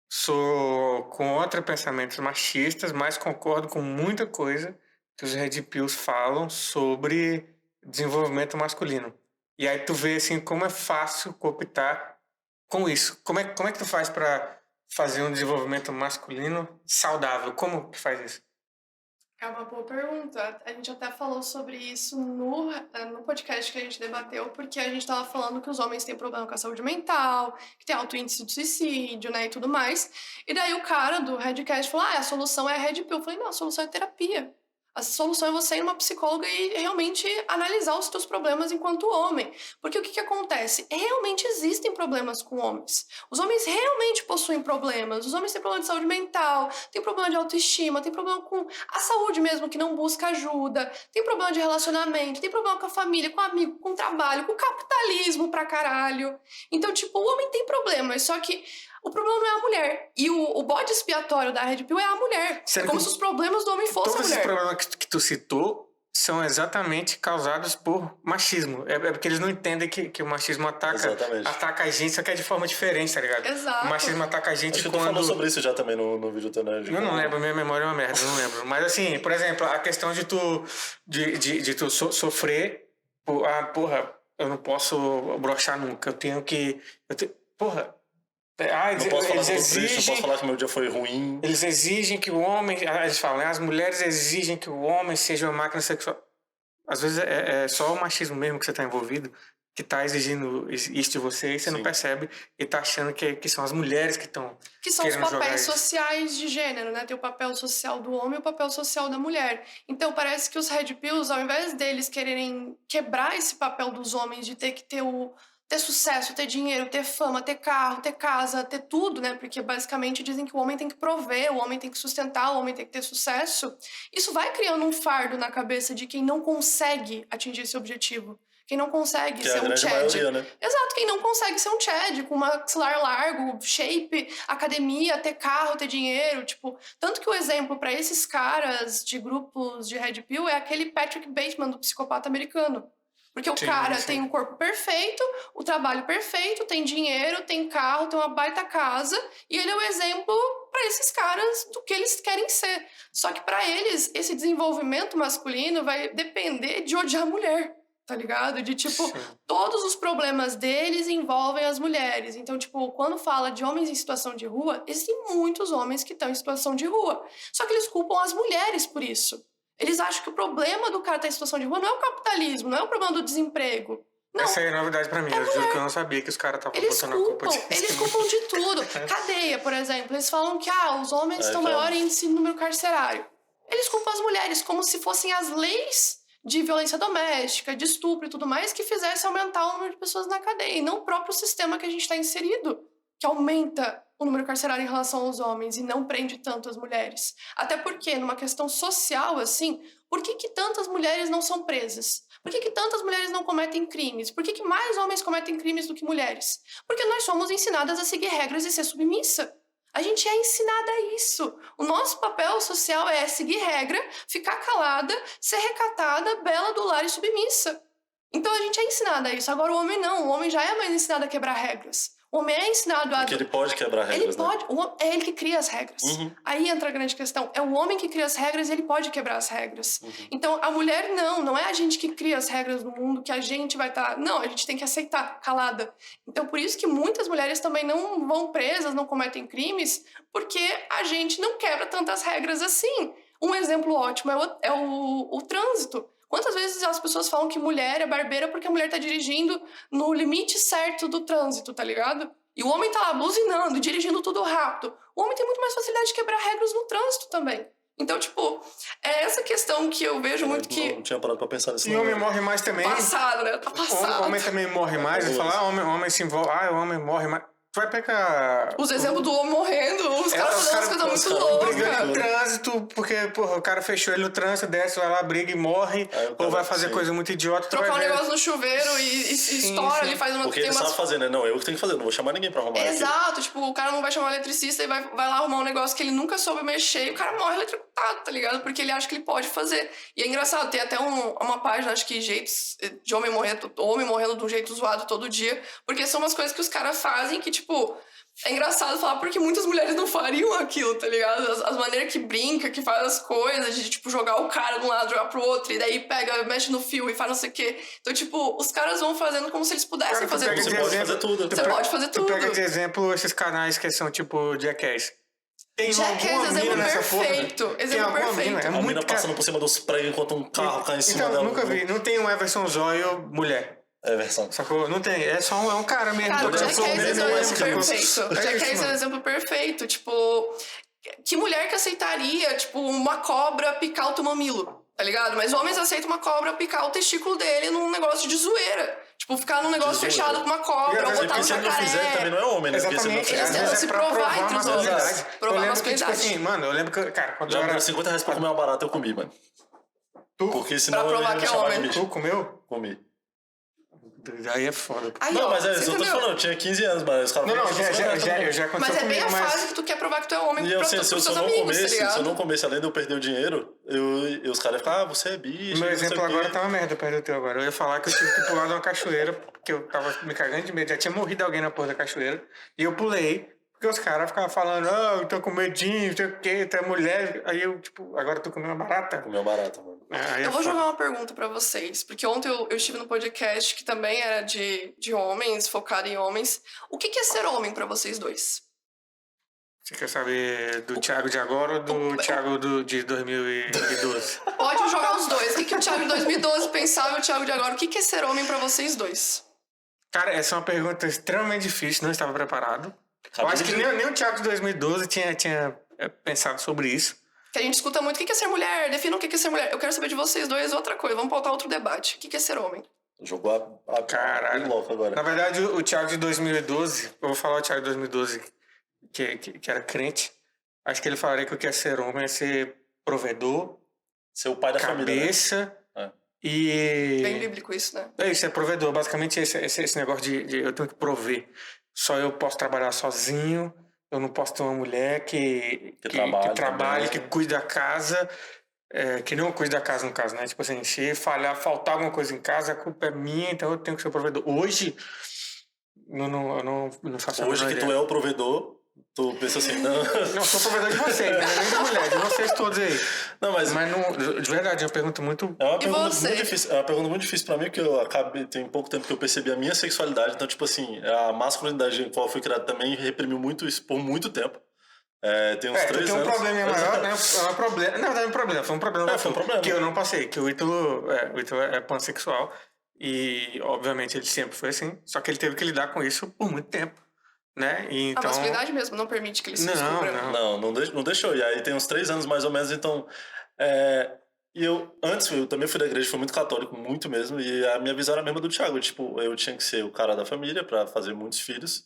sou contra pensamentos machistas, mas concordo com muita coisa que os Red Pills falam sobre desenvolvimento masculino. E aí tu vê assim como é fácil cooptar com isso. Como é que tu faz pra fazer um desenvolvimento masculino saudável? Como que faz isso? É uma boa pergunta. A gente até falou sobre isso no podcast que a gente debateu, porque a gente estava falando que os homens têm problema com a saúde mental, que tem alto índice de suicídio, né, e tudo mais. E daí o cara do Redcast falou, a solução é a Red Pill. Eu falei, não, a solução é terapia. A solução é você ir numa psicóloga e realmente analisar os seus problemas enquanto homem. Porque o que acontece? Realmente existem problemas com homens. Os homens realmente possuem problemas. Os homens têm problema de saúde mental, têm problema de autoestima, têm problema com a saúde mesmo, que não busca ajuda, tem problema de relacionamento, tem problema com a família, com o amigo, com o trabalho, com o capitalismo pra caralho. Então, tipo, o homem tem problemas, só que o problema não é a mulher. E o bode expiatório da Red Pill é a mulher. Sério é como que se os problemas do homem fossem a todos mulher. esses problemas que tu citou são exatamente causados por machismo. É porque eles não entendem que o machismo ataca a gente, só que é de forma diferente, tá ligado? Exato. O machismo ataca a gente Acho que quando... tu falou sobre isso já também no vídeo do Nerd. Eu não lembro, minha memória é uma merda, eu não lembro. Mas assim, por exemplo, a questão de tu sofrer... porra, eu não posso broxar nunca, eu tenho que... porra... não posso falar que eu tô triste, não exigem... posso falar que meu dia foi ruim. Eles exigem que o homem... Eles falam, né? As mulheres exigem que o homem seja uma máquina sexual. Às vezes é só o machismo mesmo que você tá envolvido, que tá exigindo isso de você, e você não percebe, e tá achando que são as mulheres que estão... Que são os papéis sociais de gênero, né? Tem o papel social do homem e o papel social da mulher. Então, parece que os Red Pills, ao invés deles quererem quebrar esse papel dos homens de ter que ter sucesso, ter dinheiro, ter fama, ter carro, ter casa, ter tudo, né? Porque basicamente dizem que o homem tem que prover, o homem tem que sustentar, o homem tem que ter sucesso. Isso vai criando um fardo na cabeça de quem não consegue atingir esse objetivo. Quem não consegue ser um Chad. Maioria, né? Exato, quem não consegue ser um Chad, com maxilar largo, shape, academia, ter carro, ter dinheiro, tipo... Tanto que o exemplo para esses caras de grupos de Red Pill é aquele Patrick Bateman, do Psicopata Americano. Porque o cara tem um corpo perfeito, o trabalho perfeito, tem dinheiro, tem carro, tem uma baita casa, e ele é o exemplo para esses caras do que eles querem ser. Só que para eles, esse desenvolvimento masculino vai depender de odiar a mulher, tá ligado? De, tipo, todos os problemas deles envolvem as mulheres. Então, tipo, quando fala de homens em situação de rua, existem muitos homens que estão em situação de rua. Só que eles culpam as mulheres por isso. Eles acham que o problema do cara estar em situação de rua não é o capitalismo, não é o problema do desemprego. Não. Essa aí é novidade pra mim, eu juro que eu não sabia que os caras estavam botando a culpa disso. Eles culpam de tudo. Cadeia, por exemplo, eles falam que os homens estão maior índice de número carcerário. Eles culpam as mulheres como se fossem as leis de violência doméstica, de estupro e tudo mais que fizessem aumentar o número de pessoas na cadeia, e não o próprio sistema que a gente está inserido, que aumenta o número carcerário em relação aos homens e não prende tanto as mulheres. Até porque, numa questão social, assim, por que tantas mulheres não são presas? Por que tantas mulheres não cometem crimes? Por que mais homens cometem crimes do que mulheres? Porque nós somos ensinadas a seguir regras e ser submissa. A gente é ensinada a isso. O nosso papel social é seguir regra, ficar calada, ser recatada, bela do lar e submissa. Então a gente é ensinada a isso. Agora o homem não. O homem já é mais ensinado a quebrar regras. O homem é ensinado a... Porque ele pode quebrar regras, ele pode, né? É ele que cria as regras. Aí entra a grande questão. É o homem que cria as regras e ele pode quebrar as regras. Então, a mulher não é a gente que cria as regras do mundo, que a gente vai estar... Não, a gente tem que aceitar, calada. Então, por isso que muitas mulheres também não vão presas, não cometem crimes, porque a gente não quebra tantas regras assim. Um exemplo ótimo é o trânsito. Quantas vezes as pessoas falam que mulher é barbeira porque a mulher tá dirigindo no limite certo do trânsito, tá ligado? E o homem tá lá buzinando, dirigindo tudo rápido. O homem tem muito mais facilidade de quebrar regras no trânsito também. Então, tipo, é essa questão que eu vejo muito que... Não tinha parado pra pensar nisso. E o homem morre mais também. Passado, né? Tá passado. O homem também morre mais. Ele fala, homem se envolve... o homem morre mais. Tu vai pegar... Os exemplos do homem morrendo, os caras fazendo umas coisas muito loucas. Brigando no trânsito, porque, porra, o cara fechou ele no trânsito, desce, vai lá, briga e morre. Ou vai fazer coisa muito idiota. Trocar um negócio no chuveiro e estoura, ele faz uma... Porque ele sabe fazer, né? Não, eu que tenho que fazer, não vou chamar ninguém pra arrumar. Exato, tipo, o cara não vai chamar o eletricista e vai lá arrumar um negócio que ele nunca soube mexer e o cara morre eletrocutado, tá ligado? Porque ele acha que ele pode fazer. E é engraçado, tem até uma página, acho que jeitos de homem morrendo de um jeito zoado todo dia, porque são umas coisas que os caras fazem que, tipo... É engraçado falar porque muitas mulheres não fariam aquilo, tá ligado? As maneiras que brinca, que faz as coisas, de, tipo, jogar o cara de um lado, jogar pro outro, e daí pega, mexe no fio e faz não sei o quê. Então, tipo, os caras vão fazendo como se eles pudessem fazer tudo. Você pode fazer tudo. Você pode fazer tudo. Tu pega de exemplo esses canais que são, tipo, Jackass. Tem Já que é alguma mina exemplo nessa porra? perfeito. Tem Exemplo alguma mina? perfeito. É A mina muito passando por cima dos pregos enquanto um carro cai em cima Então, dela. nunca vi. Não tem um Everson Zóio mulher. É versão. Sacou? Não tem. É só um cara mesmo. Cara, o tocando Jackass flamengo, é um não exemplo tipo, perfeito. O é Jackass isso, é um mano. exemplo perfeito. Tipo, que mulher que aceitaria, tipo, uma cobra picar o teu mamilo? Tá ligado? Mas homens aceitam uma cobra picar o testículo dele num negócio de zoeira. Tipo, ficar num negócio De zoeira. fechado com uma cobra, ou Porque botar um se ele não fizer, também jacaré. não é homem, né? Porque se ele não Exatamente. fizer, Eles Às tentam vezes se é pra provar provar entre a os homens. masculinidade. Provar Eu a lembro que, tipo masculinidade. assim, mano, eu lembro que, cara, quando já eu me era... deu 50 reais pra comer uma barata, eu comi, mano. Tu, Porque senão Pra provar eu ia que é me chamar homem. de bicho. tu comeu? Comi. Aí é foda. Aí, Não, ó, mas é você isso, eu tô entendeu? falando, eu tinha 15 anos, mas os caras Não, falaram, já aconteceu Mas é bem comigo, a mas... fase que tu quer provar que tu é homem E pra eu, todos se os eu seus não amigos, comesse, tá se eu ligado? não comesse, além de eu perder o dinheiro, e os caras iam ficar, você é bicho. Meu não sei exemplo o quê. agora tá uma merda perto do teu agora. Eu ia falar que eu tive que pular de uma cachoeira, porque eu tava me cagando de medo. Já tinha morrido alguém na porra da cachoeira. E eu pulei, porque os caras ficavam falando, eu tô com medinho, não sei o quê, tu é mulher. Aí eu, tipo, agora eu tô comendo uma barata. Comeu barata, mano. Aí Eu vou foda. jogar uma pergunta pra vocês, porque ontem eu estive no podcast que também era de homens, focado em homens. O que é ser homem pra vocês dois? Você quer saber do Thiago de agora ou do Thiago de 2012? Pode jogar os dois. O que o Thiago de 2012 pensava e o Thiago de agora? O que é ser homem pra vocês dois? Cara, essa é uma pergunta extremamente difícil, não estava preparado. Eu acho que nem o Thiago de 2012 tinha pensado sobre isso. Que a gente escuta muito, o que é ser mulher? Defina o que é ser mulher. Eu quero saber de vocês dois outra coisa. Vamos pautar outro debate. O que é ser homem? Jogou a Caralho. louco agora. Na verdade, o Thiago de 2012, eu vou falar o Thiago de 2012, que era crente. Acho que ele falaria que o que é ser homem é ser provedor, Ser o pai da família, né? cabeça É. e... Bem bíblico isso, né? É isso, é provedor. Basicamente esse negócio de eu tenho que prover. Só eu posso trabalhar sozinho, eu não posso ter uma mulher que trabalhe trabalhe, também. que cuide da casa, que não cuide da casa no caso, né? Tipo assim, se faltar alguma coisa em casa, a culpa é minha, então eu tenho que ser provedor. Hoje, eu não faço a Hoje menor que tu ideia. é o provedor, tu pensa assim, não. Não, sou provedor de vocês, né? Nem de mulher, de vocês todos aí. Não, mas Mas não, de verdade, é uma pergunta muito... é uma E pergunta você? muito difícil. É uma pergunta muito difícil pra mim, porque tem pouco tempo que eu percebi a minha sexualidade. Então, tipo assim, a masculinidade em qual eu fui criado também reprimiu muito isso por muito tempo. Tem uns 3 tem um anos. problema maior, né? É um problema. Não é um problema, foi um problema. Foi um problema. Que eu não passei, que o Ítalo é pansexual. E, obviamente, ele sempre foi assim. Só que ele teve que lidar com isso por muito tempo, né? E, A então... masculinidade mesmo não permite que ele se Não, descubra. não. Não deixou. E aí tem uns 3 anos mais ou menos, então. E antes eu também fui da igreja, fui muito católico, muito mesmo. E a minha visão era a mesma do Thiago. Tipo, eu tinha que ser o cara da família pra fazer muitos filhos.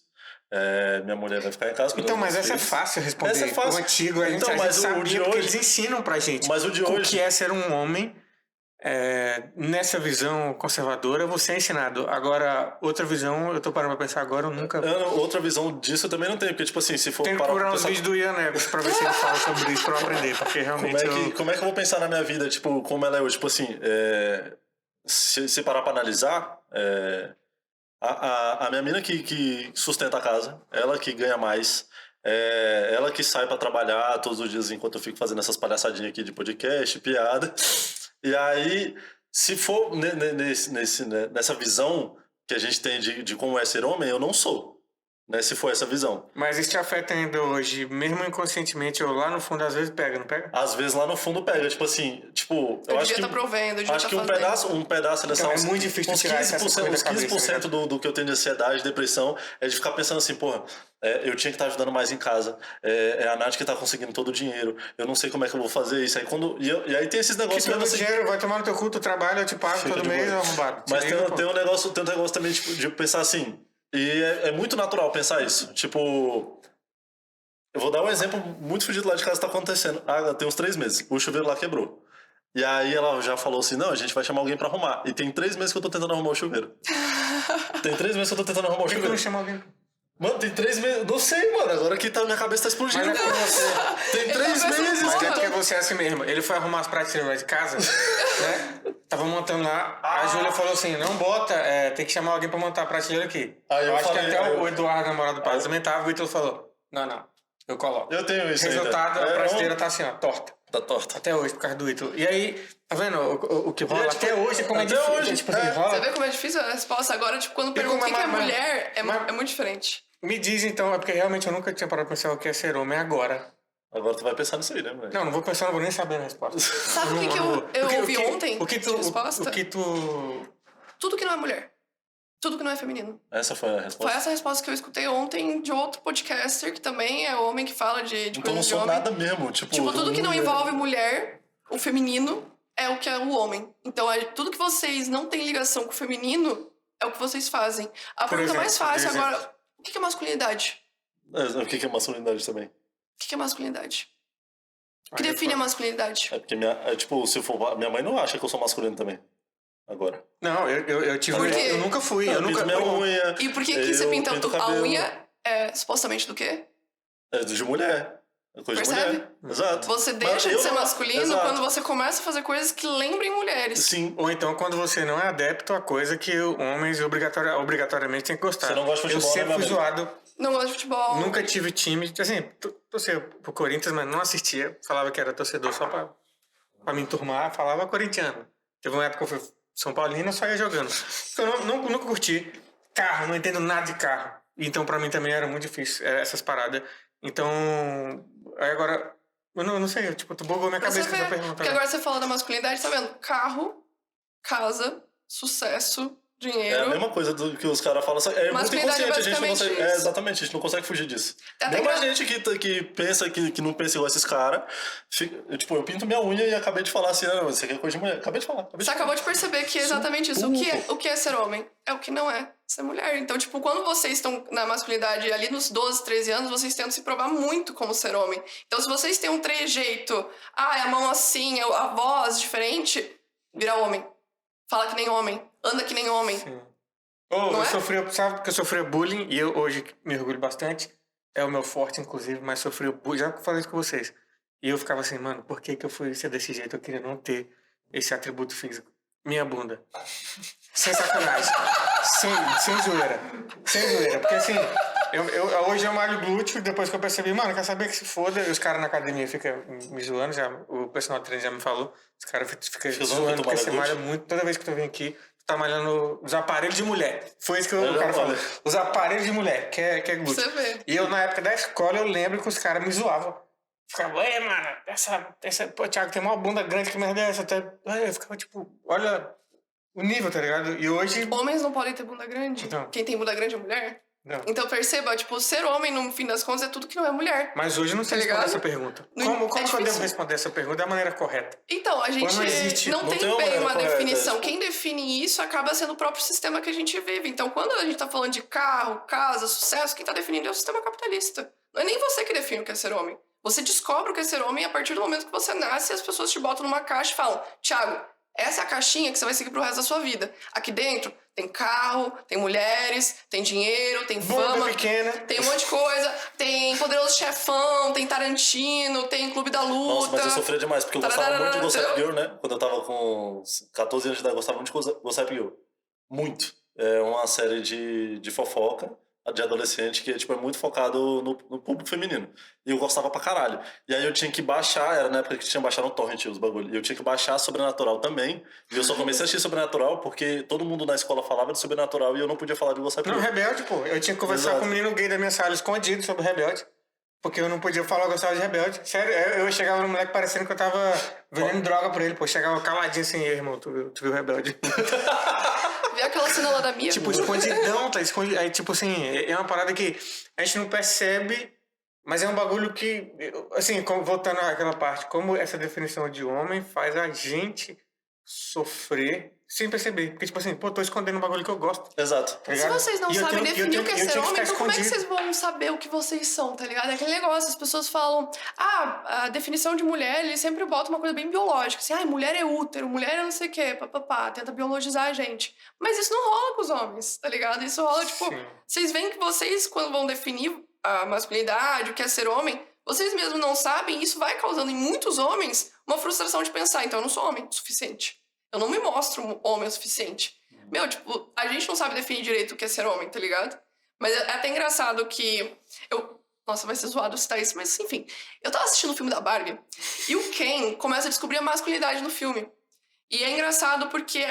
Minha mulher vai ficar em casa. Então, mas essa é filhos. fácil responder. Essa é fácil. O antigo, a gente, Então, a gente mas o sabia de porque hoje- eles ensinam pra gente. Mas o de O hoje. que é ser um homem, nessa visão conservadora, você é ensinado. Agora, outra visão, eu tô parando pra pensar agora, eu nunca... Outra visão disso eu também não tenho, porque, tipo assim, se for Tenho que parar procurar pra uns pensar- vídeos do Ian Neves pra ver se ele fala sobre isso pra eu aprender, porque realmente como é que eu vou pensar na minha vida, tipo, como ela é hoje? Tipo assim, se parar pra analisar, a minha mina que sustenta a casa, ela que ganha mais, ela que sai pra trabalhar todos os dias enquanto eu fico fazendo essas palhaçadinhas aqui de podcast, piada. E aí, se for nessa visão que a gente tem de como é ser homem, eu não sou. Né, se for essa visão. Mas isso te afeta ainda hoje, mesmo inconscientemente, ou lá no fundo às vezes pega, não pega? Às vezes lá no fundo pega, tipo assim, Eu acho devia que estar provendo, eu devia acho estar que fazendo. um pedaço dessa Então, é muito difícil uns tirar essa 15%, coisa da uns 15% cabeça, do que eu tenho de ansiedade, depressão, é de ficar pensando assim, porra, eu tinha que estar ajudando mais em casa, é a Nath que tá conseguindo todo o dinheiro, eu não sei como é que eu vou fazer isso. Aí e aí tem esses Que negócios todo mesmo assim. dinheiro vai tomar no teu cu, tu trabalha, eu te pago Fica todo de mês, boa. arrombado. Mas Te liga, tem um negócio também tipo, de pensar assim, e é muito natural pensar isso. Tipo, eu vou dar um exemplo muito fugido lá de casa que tá acontecendo. Tem uns 3 meses, o chuveiro lá quebrou. E aí ela já falou assim, não, a gente vai chamar alguém pra arrumar. E tem 3 meses que eu tô tentando arrumar o chuveiro. Tem 3 meses que eu tô tentando arrumar o Por que tu chuveiro. não chama alguém? Mano, tem 3 meses. Não sei, mano. Agora que minha cabeça tá explodindo. Mas é porque você... Tem Ele 3 tá pensando, meses Mas que é eu porque tô. você é assim mesmo. Ele foi arrumar as prateleiras lá de casa, né? Tava montando lá. A Júlia falou assim, não bota, tem que chamar alguém pra montar a prateleira aqui. Aí eu acho falei, que até aí eu- o Eduardo, namorado do pai, também tava. O Ítalo falou, não, eu coloco. Eu tenho isso Resultado, ainda. a prateleira tá assim, ó, torta. Tá torta. Até hoje, por causa do Ítalo. E aí, tá vendo o que rola? E é, tipo, até hoje, como é até difícil. hoje, Tipo assim, é. rola. Você vê como é difícil a resposta agora? Tipo, quando E pergunta o como que é mas- mulher, mas- é muito diferente. Me diz então, é porque realmente eu nunca tinha parado pra pensar o que é ser homem agora. Agora tu vai pensar nisso aí, né, moleque? Não vou pensar, não vou nem saber a resposta. Sabe o que, que eu ouvi ontem de resposta? O que tu... Tudo que não é mulher. Tudo que não é feminino. Essa foi a Foi resposta? essa a resposta que eu escutei ontem de outro podcaster, que também é homem, que fala de Então não coisas de sou homem. nada mesmo. Tipo, Tudo que não mulher. envolve mulher, o feminino, é o que é o homem. Então, tudo que vocês não têm ligação com o feminino, é o que vocês fazem. A pergunta mais fácil agora, o que é masculinidade? O que é masculinidade também? O que é masculinidade? O que define a masculinidade? É porque tipo, se for, minha mãe não acha que eu sou masculino também. Agora. Não, eu tive... Por quê? Eu nunca fui. Eu nunca minha unha. E por que você pinta pinto a cabelo. unha? É supostamente do quê? É de mulher. É coisa Percebe? de mulher. Exato. Você Mas deixa de eu ser não- masculino Exato. quando você começa a fazer coisas que lembrem mulheres. Sim. Ou então quando você não é adepto a coisa que homens obrigatoriamente têm que gostar. Você não gosta de futebol, Eu sempre né, fui meu amigo? zoado. Não gosto de futebol. Nunca tive time. Assim, torcia pro Corinthians, mas não assistia. Falava que era torcedor só pra me enturmar. Falava corintiano. Teve uma época que eu fui São Paulino, eu só ia jogando. Eu nunca curti carro, não entendo nada de carro. Então pra mim também era muito difícil essas paradas. Então, aí agora, eu não sei, tipo, tu bugou minha cabeça com essa pergunta. Porque agora você fala da masculinidade, tá vendo? Carro, casa, sucesso, É a dinheiro. mesma coisa do que os caras falam. É muito Masculinidade inconsciente, a gente não basicamente consegue. isso. Exatamente, a gente não consegue fugir disso. Até Tem mais que- gente que pensa, que não pensa igual esses caras. Tipo, eu pinto minha unha e acabei de falar assim, não, isso aqui é coisa de mulher. Acabei de falar. Você acabou de perceber que é exatamente isso. O que é ser homem? É o que não é ser mulher. Então, tipo, quando vocês estão na masculinidade ali nos 12, 13 anos, vocês tentam se provar muito como ser homem. Então, se vocês têm um trejeito, a mão assim, a voz diferente, vira homem. Fala que nem homem. Anda que nem homem. Sim. Não Sabe que eu sofri bullying e eu hoje me orgulho bastante. É o meu forte, inclusive, mas sofri bullying. Já falei isso com vocês. E eu ficava assim, mano, por que eu fui ser desse jeito? Eu queria não ter esse atributo físico. Minha bunda. Sem sacanagem. sem zoeira. Sem zoeira. Porque assim, hoje eu malho glúteo depois que eu percebi, mano, quer saber que se foda? E os caras na academia ficam me zoando, já, o personal trainer já me falou. Os caras ficam zoando porque você malha muito. Toda vez que tu vem aqui, tu tá malhando os aparelhos de mulher. Foi isso que o cara falou. Os aparelhos de mulher, que é glúteo. Você vê. E eu, na época da escola, eu lembro que os caras me zoavam. Ficava, mano, pô, Thiago, tem uma bunda grande que merda é essa? Eu ficava tipo, olha o nível, tá ligado? E hoje... Homens não podem ter bunda grande. Então. Quem tem bunda grande é mulher. Não. Então perceba, tipo, ser homem, no fim das contas, é tudo que não é mulher. Mas hoje eu não sei Tá responder ligado? essa pergunta. Não- Como é que eu devo difícil. responder essa pergunta da maneira correta? Então, a gente Não existe- não não tem tem uma bem maneira uma correta, definição. tipo- Quem define isso acaba sendo o próprio sistema que a gente vive. Então, quando a gente tá falando de carro, casa, sucesso, quem tá definindo é o sistema capitalista. Não é nem você que define o que é ser homem. Você descobre o que é ser homem a partir do momento que você nasce e as pessoas te botam numa caixa e falam, Thiago, essa é a caixinha que você vai seguir pro resto da sua vida. Aqui dentro tem carro, tem mulheres, tem dinheiro, tem Bunda fama, pequena. tem um monte de coisa, tem Poderoso Chefão, tem Tarantino, tem Clube da Luta. Nossa, mas eu sofria demais, porque eu gostava Tararara, muito de Gossip entendeu? Girl, né? Quando eu tava com 14 anos de idade, eu gostava muito de Gossip Girl. Muito. É uma série de fofoca, de adolescente, que tipo, é muito focado no público feminino. E eu gostava pra caralho. E aí eu tinha que baixar, era na época que tinha baixado no torrent os bagulhos. E eu tinha que baixar Sobrenatural também. E eu só comecei a assistir Sobrenatural porque todo mundo na escola falava de Sobrenatural e eu não podia falar de Gossip Não, Girl. Rebelde, pô. Eu tinha que conversar Exato. com o menino gay da minha sala escondido sobre Rebelde. Porque eu não podia falar que eu gostava de Rebelde. Sério, eu chegava no moleque parecendo que eu tava vendendo droga por ele, pô. Chegava caladinho assim, irmão, tu viu Rebelde? Vê aquela cena lá da Mia? Tipo, escondidão, tá escondido. Aí, tipo assim, é uma parada que a gente não percebe, mas é um bagulho que, assim, voltando àquela parte, como essa definição de homem faz a gente sofrer sem perceber. Porque, tipo assim, pô, tô escondendo um bagulho que eu gosto. Exato. Tá Se ligado? vocês não E eu sabem tenho- definir eu o que é tenho ser que homem, ficar então como é que escondido. vocês vão saber o que vocês são, tá ligado? É aquele negócio, as pessoas falam, a definição de mulher, eles sempre botam uma coisa bem biológica, assim, mulher é útero, mulher é não sei o quê, papapá, tenta biologizar a gente. Mas isso não rola com os homens, tá ligado? Isso rola, tipo, Sim. vocês veem que vocês, quando vão definir a masculinidade, o que é ser homem, vocês mesmos não sabem, e isso vai causando em muitos homens uma frustração de pensar, então eu não sou homem o suficiente. Eu não me mostro homem o suficiente. Meu, tipo, a gente não sabe definir direito o que é ser homem, tá ligado? Mas é até engraçado que Nossa, vai ser zoado citar isso, mas enfim. Eu tava assistindo o filme da Barbie e o Ken começa a descobrir a masculinidade no filme. E é engraçado porque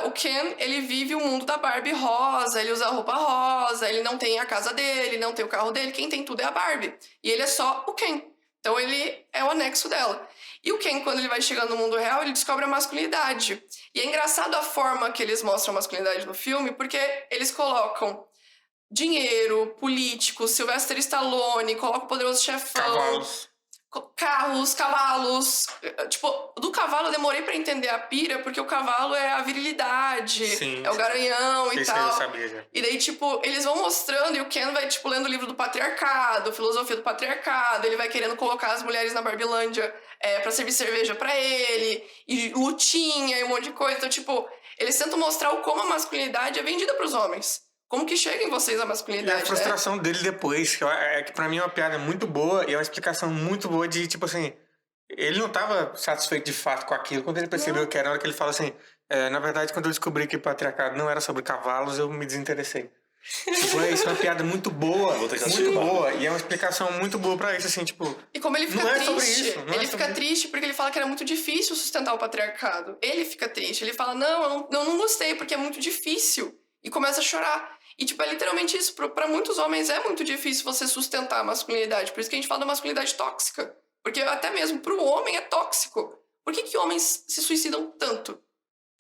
o Ken, ele vive o mundo da Barbie rosa, ele usa roupa rosa, ele não tem a casa dele, não tem o carro dele, quem tem tudo é a Barbie. E ele é só o Ken. Então ele é o anexo dela. E o Ken, quando ele vai chegando no mundo real, ele descobre a masculinidade. E é engraçado a forma que eles mostram a masculinidade no filme, porque eles colocam dinheiro, políticos, Sylvester Stallone, colocam o Poderoso Chefão, carros, cavalos. Tipo, do cavalo eu demorei pra entender a pira, porque o cavalo é a virilidade, Sim, é o garanhão e isso aí tal. eu sabia já. E daí, tipo, eles vão mostrando e o Ken vai, tipo, lendo o livro do patriarcado, filosofia do patriarcado, ele vai querendo colocar as mulheres na Barbilândia pra servir cerveja pra ele, e lutinha e um monte de coisa. Então, tipo, eles tentam mostrar o como a masculinidade é vendida pros homens. Como que chega em vocês a E masculinidade, a frustração dele depois, que pra mim é uma piada muito boa e é uma explicação muito boa de, tipo assim, ele não tava satisfeito de fato com aquilo. Quando ele percebeu que era, na hora que ele fala assim, na verdade, quando eu descobri que o patriarcado não era sobre cavalos, eu me desinteressei. Tipo, isso é uma piada muito boa, Vou ter que muito assistir, boa, e é uma explicação muito boa pra isso, assim, tipo... E como ele fica Não é sobre triste, isso, não é ele sobre fica isso. triste porque ele fala que era muito difícil sustentar o patriarcado. Ele fica triste, ele fala, não, eu não gostei porque é muito difícil. E começa a chorar. E, tipo, é literalmente isso. Pra muitos homens é muito difícil você sustentar a masculinidade. Por isso que a gente fala da masculinidade tóxica. Porque até mesmo pro homem é tóxico. Por que homens se suicidam tanto?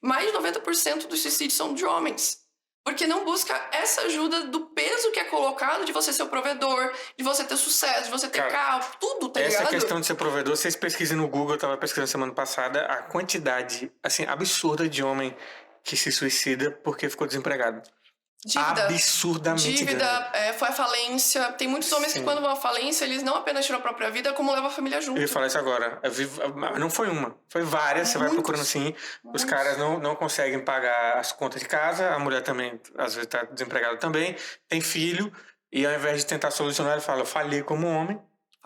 Mais de 90% dos suicídios são de homens. Porque não busca essa ajuda do peso que é colocado de você ser o provedor, de você ter sucesso, de você ter Cara, carro, tudo, tá ligado? Essa questão de ser provedor, vocês pesquisem no Google, eu tava pesquisando semana passada, a quantidade, assim, absurda de homem que se suicida porque ficou desempregado. Dívida. Absurdamente Dívida, grande. foi a falência. Tem muitos homens que, Sim. quando vão à falência, eles não apenas tiram a própria vida, como levam a família junto. Eu ia falar isso agora. Não foi uma, foi várias. Você vai Muitos. procurando assim. Os Muitos. caras não conseguem pagar as contas de casa. A mulher também, às vezes, tá desempregada também. Tem filho. E ao invés de tentar solucionar, ele fala: eu falhei como homem.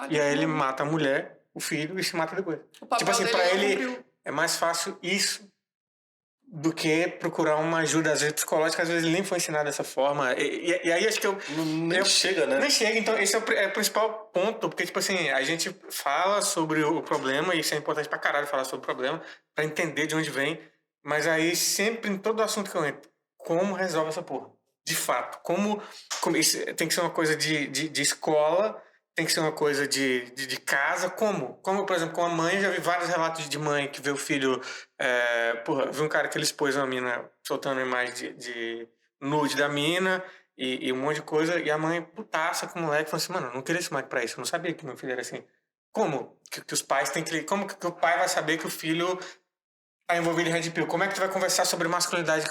E aí ele mata a mulher, o filho e se mata depois. O papel Tipo assim, dele pra não ele cumpriu. é mais fácil isso do que procurar uma ajuda, às vezes, psicológica. Às vezes ele nem foi ensinado dessa forma. E aí acho que Nem chega, né? nem chega, então esse é o principal ponto, porque, tipo assim, a gente fala sobre o problema, e isso é importante pra caralho falar sobre o problema, pra entender de onde vem, mas aí sempre, em todo assunto que eu entro, como resolve essa porra? De fato, como isso tem que ser uma coisa de escola, tem que ser uma coisa de casa, como? Como, por exemplo, com a mãe, eu já vi vários relatos de mãe que vê o filho, vi um cara que ele expôs uma mina soltando imagem de nude da mina, e um monte de coisa, e a mãe putaça com o moleque, falou assim, mano, eu não queria esse moleque pra isso, eu não sabia que meu filho era assim. Como? Que os pais têm que... Como que o pai vai saber que o filho tá envolvido em Red Pill? Como é que tu vai conversar sobre masculinidade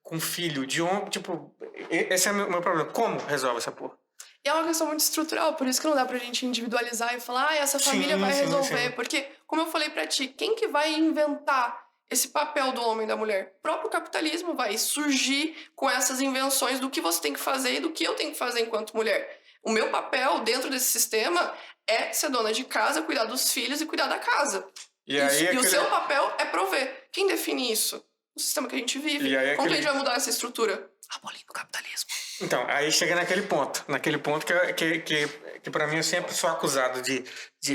com filho de homem? Tipo, esse é o meu problema. Como resolve essa porra? E é uma questão muito estrutural, por isso que não dá pra gente individualizar e falar, essa família vai resolver. Sim. Porque, como eu falei pra ti, quem que vai inventar esse papel do homem e da mulher? O próprio capitalismo vai surgir com essas invenções do que você tem que fazer e do que eu tenho que fazer enquanto mulher. O meu papel dentro desse sistema é ser dona de casa, cuidar dos filhos e cuidar da casa. E aí o seu papel é prover. Quem define isso? O sistema que a gente vive. E aí Como que a gente vai mudar essa estrutura? Abolindo o capitalismo. Então, aí chega naquele ponto que pra mim eu sempre sou acusado de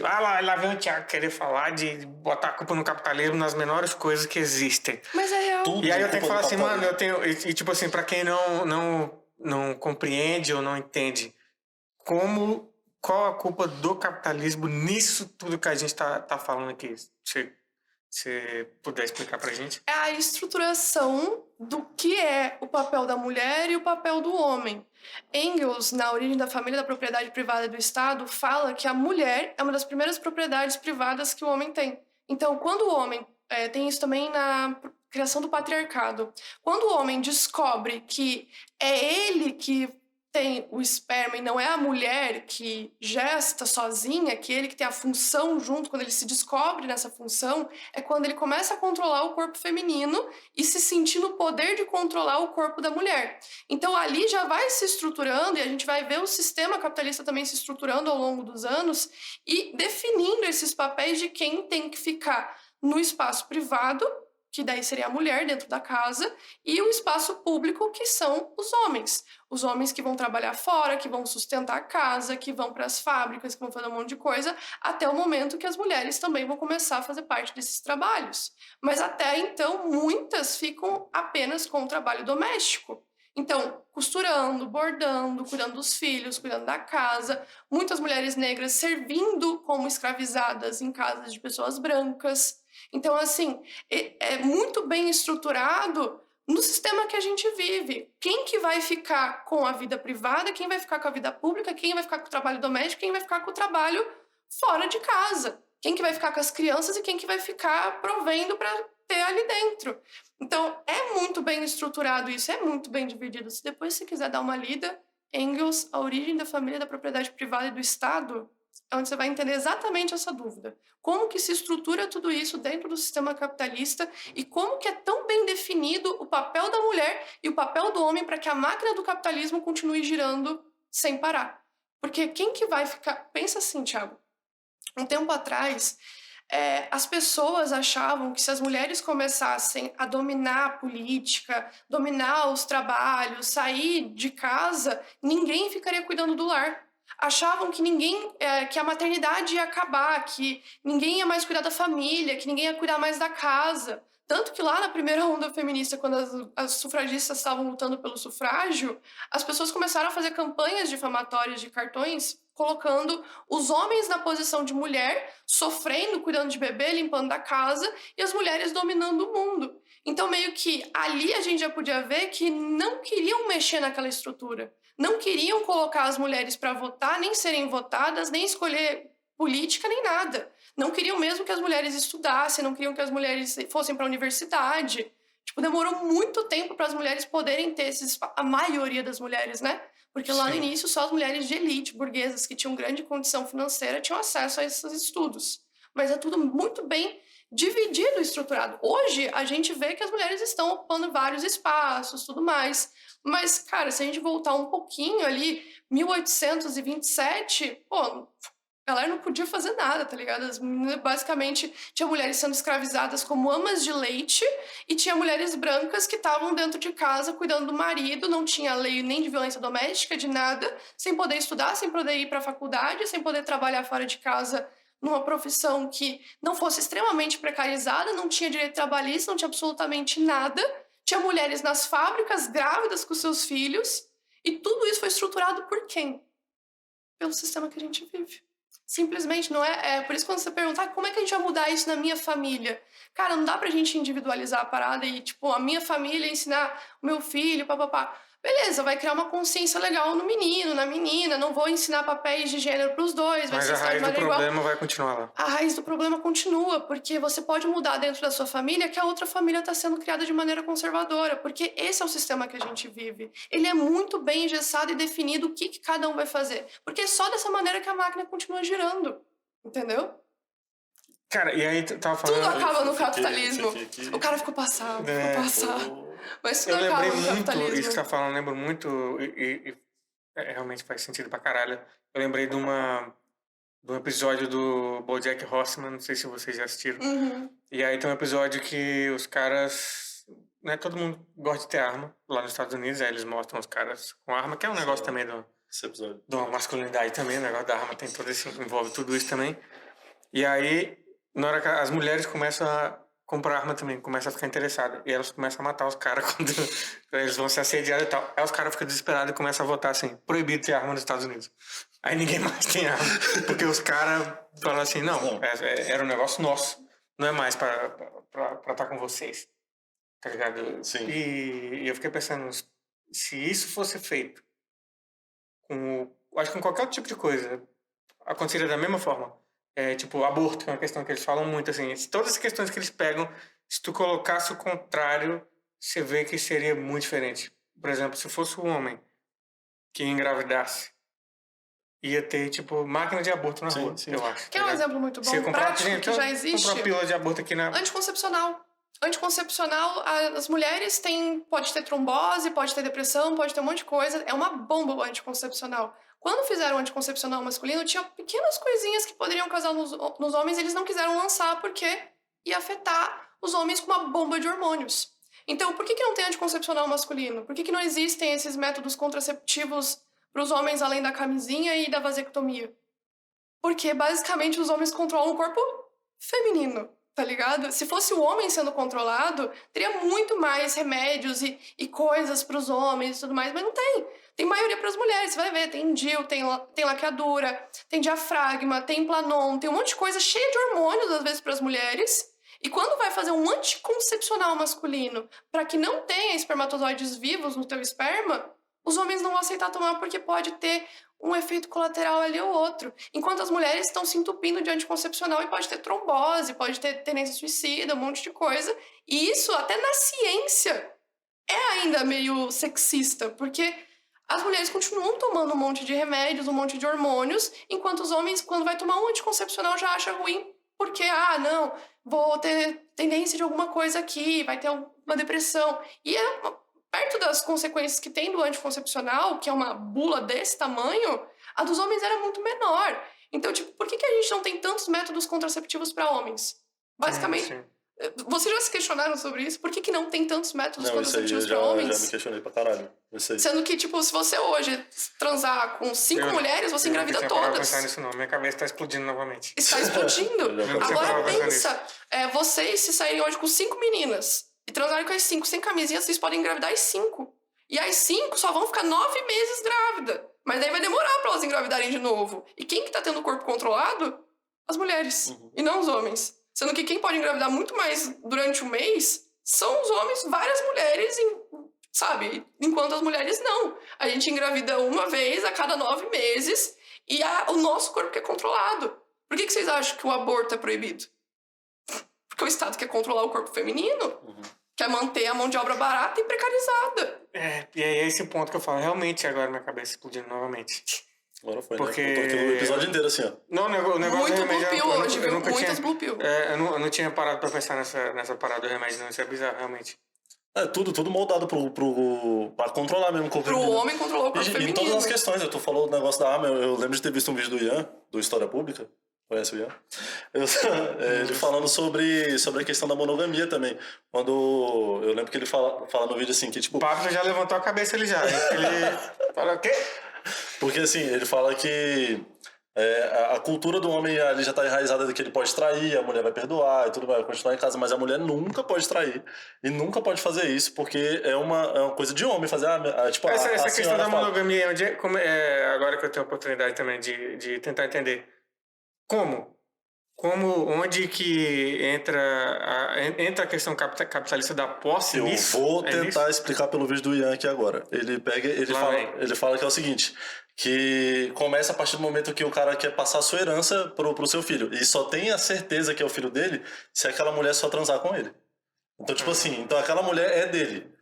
lá vem o Thiago querer falar de botar a culpa no capitalismo nas menores coisas que existem. Mas é real. Tudo E aí é eu tenho que culpa falar do assim, mano, capitalismo. eu tenho. E tipo assim, pra quem não compreende ou não entende, qual a culpa do capitalismo nisso tudo que a gente tá falando aqui? Se puder explicar pra gente. É a estruturação do que é o papel da mulher e o papel do homem. Engels, na Origem da Família da Propriedade Privada do Estado, fala que a mulher é uma das primeiras propriedades privadas que o homem tem. Então, quando o homem... tem isso também na criação do patriarcado. Quando o homem descobre que é ele que tem o esperma e não é a mulher que gesta sozinha, que é ele que tem a função junto, quando ele se descobre nessa função, é quando ele começa a controlar o corpo feminino e se sentir no poder de controlar o corpo da mulher. Então ali já vai se estruturando e a gente vai ver o sistema capitalista também se estruturando ao longo dos anos e definindo esses papéis de quem tem que ficar no espaço privado, que daí seria a mulher dentro da casa, e o espaço público, que são os homens. Os homens que vão trabalhar fora, que vão sustentar a casa, que vão para as fábricas, que vão fazer um monte de coisa, até o momento que as mulheres também vão começar a fazer parte desses trabalhos. Mas até então, muitas ficam apenas com o trabalho doméstico. Então, costurando, bordando, cuidando dos filhos, cuidando da casa, muitas mulheres negras servindo como escravizadas em casas de pessoas brancas. Então, assim, é muito bem estruturado no sistema que a gente vive. Quem que vai ficar com a vida privada, quem vai ficar com a vida pública, quem vai ficar com o trabalho doméstico, quem vai ficar com o trabalho fora de casa. Quem que vai ficar com as crianças e quem que vai ficar provendo para ter ali dentro. Então, é muito bem estruturado isso, é muito bem dividido. Se depois você quiser dar uma lida, Engels, A Origem da Família, da Propriedade Privada e do Estado, é onde você vai entender exatamente essa dúvida. Como que se estrutura tudo isso dentro do sistema capitalista e como que é tão bem definido o papel da mulher e o papel do homem para que a máquina do capitalismo continue girando sem parar. Porque quem que vai ficar... Pensa assim, Thiago. Um tempo atrás, as pessoas achavam que se as mulheres começassem a dominar a política, dominar os trabalhos, sair de casa, ninguém ficaria cuidando do lar. Achavam que que a maternidade ia acabar, que ninguém ia mais cuidar da família, que ninguém ia cuidar mais da casa. Tanto que lá na primeira onda feminista, quando as sufragistas estavam lutando pelo sufrágio, as pessoas começaram a fazer campanhas difamatórias de cartões colocando os homens na posição de mulher, sofrendo, cuidando de bebê, limpando a casa, e as mulheres dominando o mundo. Então, meio que ali a gente já podia ver que não queriam mexer naquela estrutura. Não queriam colocar as mulheres para votar, nem serem votadas, nem escolher política, nem nada. Não queriam mesmo que as mulheres estudassem, não queriam que as mulheres fossem para a universidade. Tipo, demorou muito tempo para as mulheres poderem ter a maioria das mulheres, né? Porque lá no início só as mulheres de elite, burguesas, que tinham grande condição financeira, tinham acesso a esses estudos. Mas é tudo muito bem dividido e estruturado. Hoje, a gente vê que as mulheres estão ocupando vários espaços, tudo mais. Mas, cara, se a gente voltar um pouquinho ali, 1827, pô, ela não podia fazer nada, tá ligado? Basicamente, tinha mulheres sendo escravizadas como amas de leite e tinha mulheres brancas que estavam dentro de casa cuidando do marido, não tinha lei nem de violência doméstica, de nada, sem poder estudar, sem poder ir para a faculdade, sem poder trabalhar fora de casa numa profissão que não fosse extremamente precarizada, não tinha direito trabalhista, não tinha absolutamente nada. Tinha mulheres nas fábricas, grávidas com seus filhos, e tudo isso foi estruturado por quem? Pelo sistema que a gente vive. Simplesmente não é... Por isso, quando você perguntar como é que a gente vai mudar isso na minha família? Cara, não dá pra gente individualizar a parada e, tipo, a minha família ensinar o meu filho, papapá. Beleza, vai criar uma consciência legal no menino, na menina, não vou ensinar papéis de gênero pros dois. Mas a raiz do problema vai continuar lá. A raiz do problema continua, porque você pode mudar dentro da sua família que a outra família está sendo criada de maneira conservadora, porque esse é o sistema que a gente vive. Ele é muito bem engessado e definido o que cada um vai fazer, porque é só dessa maneira que a máquina continua girando, entendeu? Cara, e aí tava falando... Tudo acaba no capitalismo. O cara ficou passado, Mas tudo acaba no capitalismo. Isso que você tá falando, lembro muito, e realmente faz sentido pra caralho. Eu lembrei de um episódio do BoJack Horseman, não sei se vocês já assistiram. Uhum. E aí tem um episódio que os caras... Né, todo mundo gosta de ter arma lá nos Estados Unidos, aí eles mostram os caras com arma, que é um negócio também da masculinidade também, o negócio da arma tem todo esse, envolve tudo isso também. E aí, na hora que as mulheres começam a comprar arma também, começam a ficar interessadas. E elas começam a matar os caras quando eles vão ser assediados e tal. Aí os caras ficam desesperados e começam a votar assim, proibido ter arma nos Estados Unidos. Aí ninguém mais tem arma. Porque os caras falam assim, não, era um negócio nosso. Não é mais pra estar com vocês. Tá ligado? Sim. E eu fiquei pensando, se isso fosse feito acho que com qualquer outro tipo de coisa, aconteceria da mesma forma. Tipo, aborto, que é uma questão que eles falam muito, assim. Todas as questões que eles pegam, se tu colocasse o contrário, você vê que seria muito diferente. Por exemplo, se fosse um homem que engravidasse, ia ter, tipo, máquina de aborto na rua, eu acho. Que é um exemplo muito bom, prático, que já existe. Comprar pílula de aborto aqui na... Anticoncepcional, as mulheres pode ter trombose, pode ter depressão, pode ter um monte de coisa. É uma bomba o anticoncepcional. Quando fizeram o anticoncepcional masculino, tinha pequenas coisinhas que poderiam causar nos homens, eles não quiseram lançar porque ia afetar os homens com uma bomba de hormônios. Então, por que não tem anticoncepcional masculino? Por que não existem esses métodos contraceptivos para os homens além da camisinha e da vasectomia? Porque, basicamente, os homens controlam o corpo feminino. tá ligado? Se fosse o homem sendo controlado, teria muito mais remédios e coisas pros homens e tudo mais, mas não tem. Tem maioria pras mulheres, você vai ver, tem DIU, tem laqueadura, tem diafragma, tem planon, tem um monte de coisa cheia de hormônios, às vezes, pras mulheres. E quando vai fazer um anticoncepcional masculino para que não tenha espermatozoides vivos no teu esperma, os homens não vão aceitar tomar porque pode ter um efeito colateral ali ou outro. Enquanto as mulheres estão se entupindo de anticoncepcional e pode ter trombose, pode ter tendência suicida, um monte de coisa. E isso, até na ciência, é ainda meio sexista, porque as mulheres continuam tomando um monte de remédios, um monte de hormônios, enquanto os homens, quando vai tomar um anticoncepcional, já acha ruim, porque, não, vou ter tendência de alguma coisa aqui, vai ter uma depressão. E perto das consequências que tem do anticoncepcional, que é uma bula desse tamanho, a dos homens era muito menor. Então, tipo, por que a gente não tem tantos métodos contraceptivos para homens? Basicamente, vocês já se questionaram sobre isso? Por que não tem tantos métodos contraceptivos para homens? Eu já me questionei pra caralho. Sendo que, tipo, se você hoje transar com 5 mulheres, você engravida todas. Eu não pensar nisso, não. Minha cabeça tá explodindo novamente. Está explodindo. Agora pensa, vocês se saírem hoje com 5 meninas e transarem com as 5 sem camisinha, vocês podem engravidar as 5. E as 5 só vão ficar 9 meses grávidas. Mas daí vai demorar pra elas engravidarem de novo. E quem que tá tendo o corpo controlado? As mulheres. E não os homens. Sendo que quem pode engravidar muito mais durante um mês são os homens, várias mulheres, sabe? Enquanto as mulheres não. A gente engravida uma vez a cada 9 meses e o nosso corpo que é controlado. Por que vocês acham que o aborto é proibido? Porque o Estado quer controlar o corpo feminino, quer manter a mão de obra barata e precarizada. E é esse ponto que eu falo. Realmente, agora minha cabeça explodindo novamente. Agora foi, porque... né? Eu tô aqui no episódio inteiro assim, ó. Não, o negócio muito do remédio... Blue Pill hoje, viu? Muitas Blue Pill. Eu não tinha parado pra pensar nessa parada do remédio, não. Isso é bizarro, realmente. Tudo moldado pra controlar mesmo o corpo feminino. Pro homem controlar o corpo feminino. Em todas as questões. Tu falou do negócio da arma. Eu lembro de ter visto um vídeo do Ian, do História Pública. Conhece o Ian? Ele falando sobre a questão da monogamia também. Quando eu lembro que ele fala no vídeo assim que tipo... O Pablo já levantou a cabeça ali já. Ele fala o quê? Porque assim, ele fala que a cultura do homem ali já tá enraizada de que ele pode trair, a mulher vai perdoar e tudo vai continuar em casa, mas a mulher nunca pode trair e nunca pode fazer isso porque é uma coisa de homem fazer tipo essa questão da monogamia, agora que eu tenho a oportunidade também de tentar entender onde que entra a questão capitalista da posse nisso? Eu vou tentar explicar pelo vídeo do Ian aqui agora. Ele fala que é o seguinte, que começa a partir do momento que o cara quer passar a sua herança pro seu filho. E só tem a certeza que é o filho dele se aquela mulher só transar com ele. Então, tipo assim, aquela mulher é dele.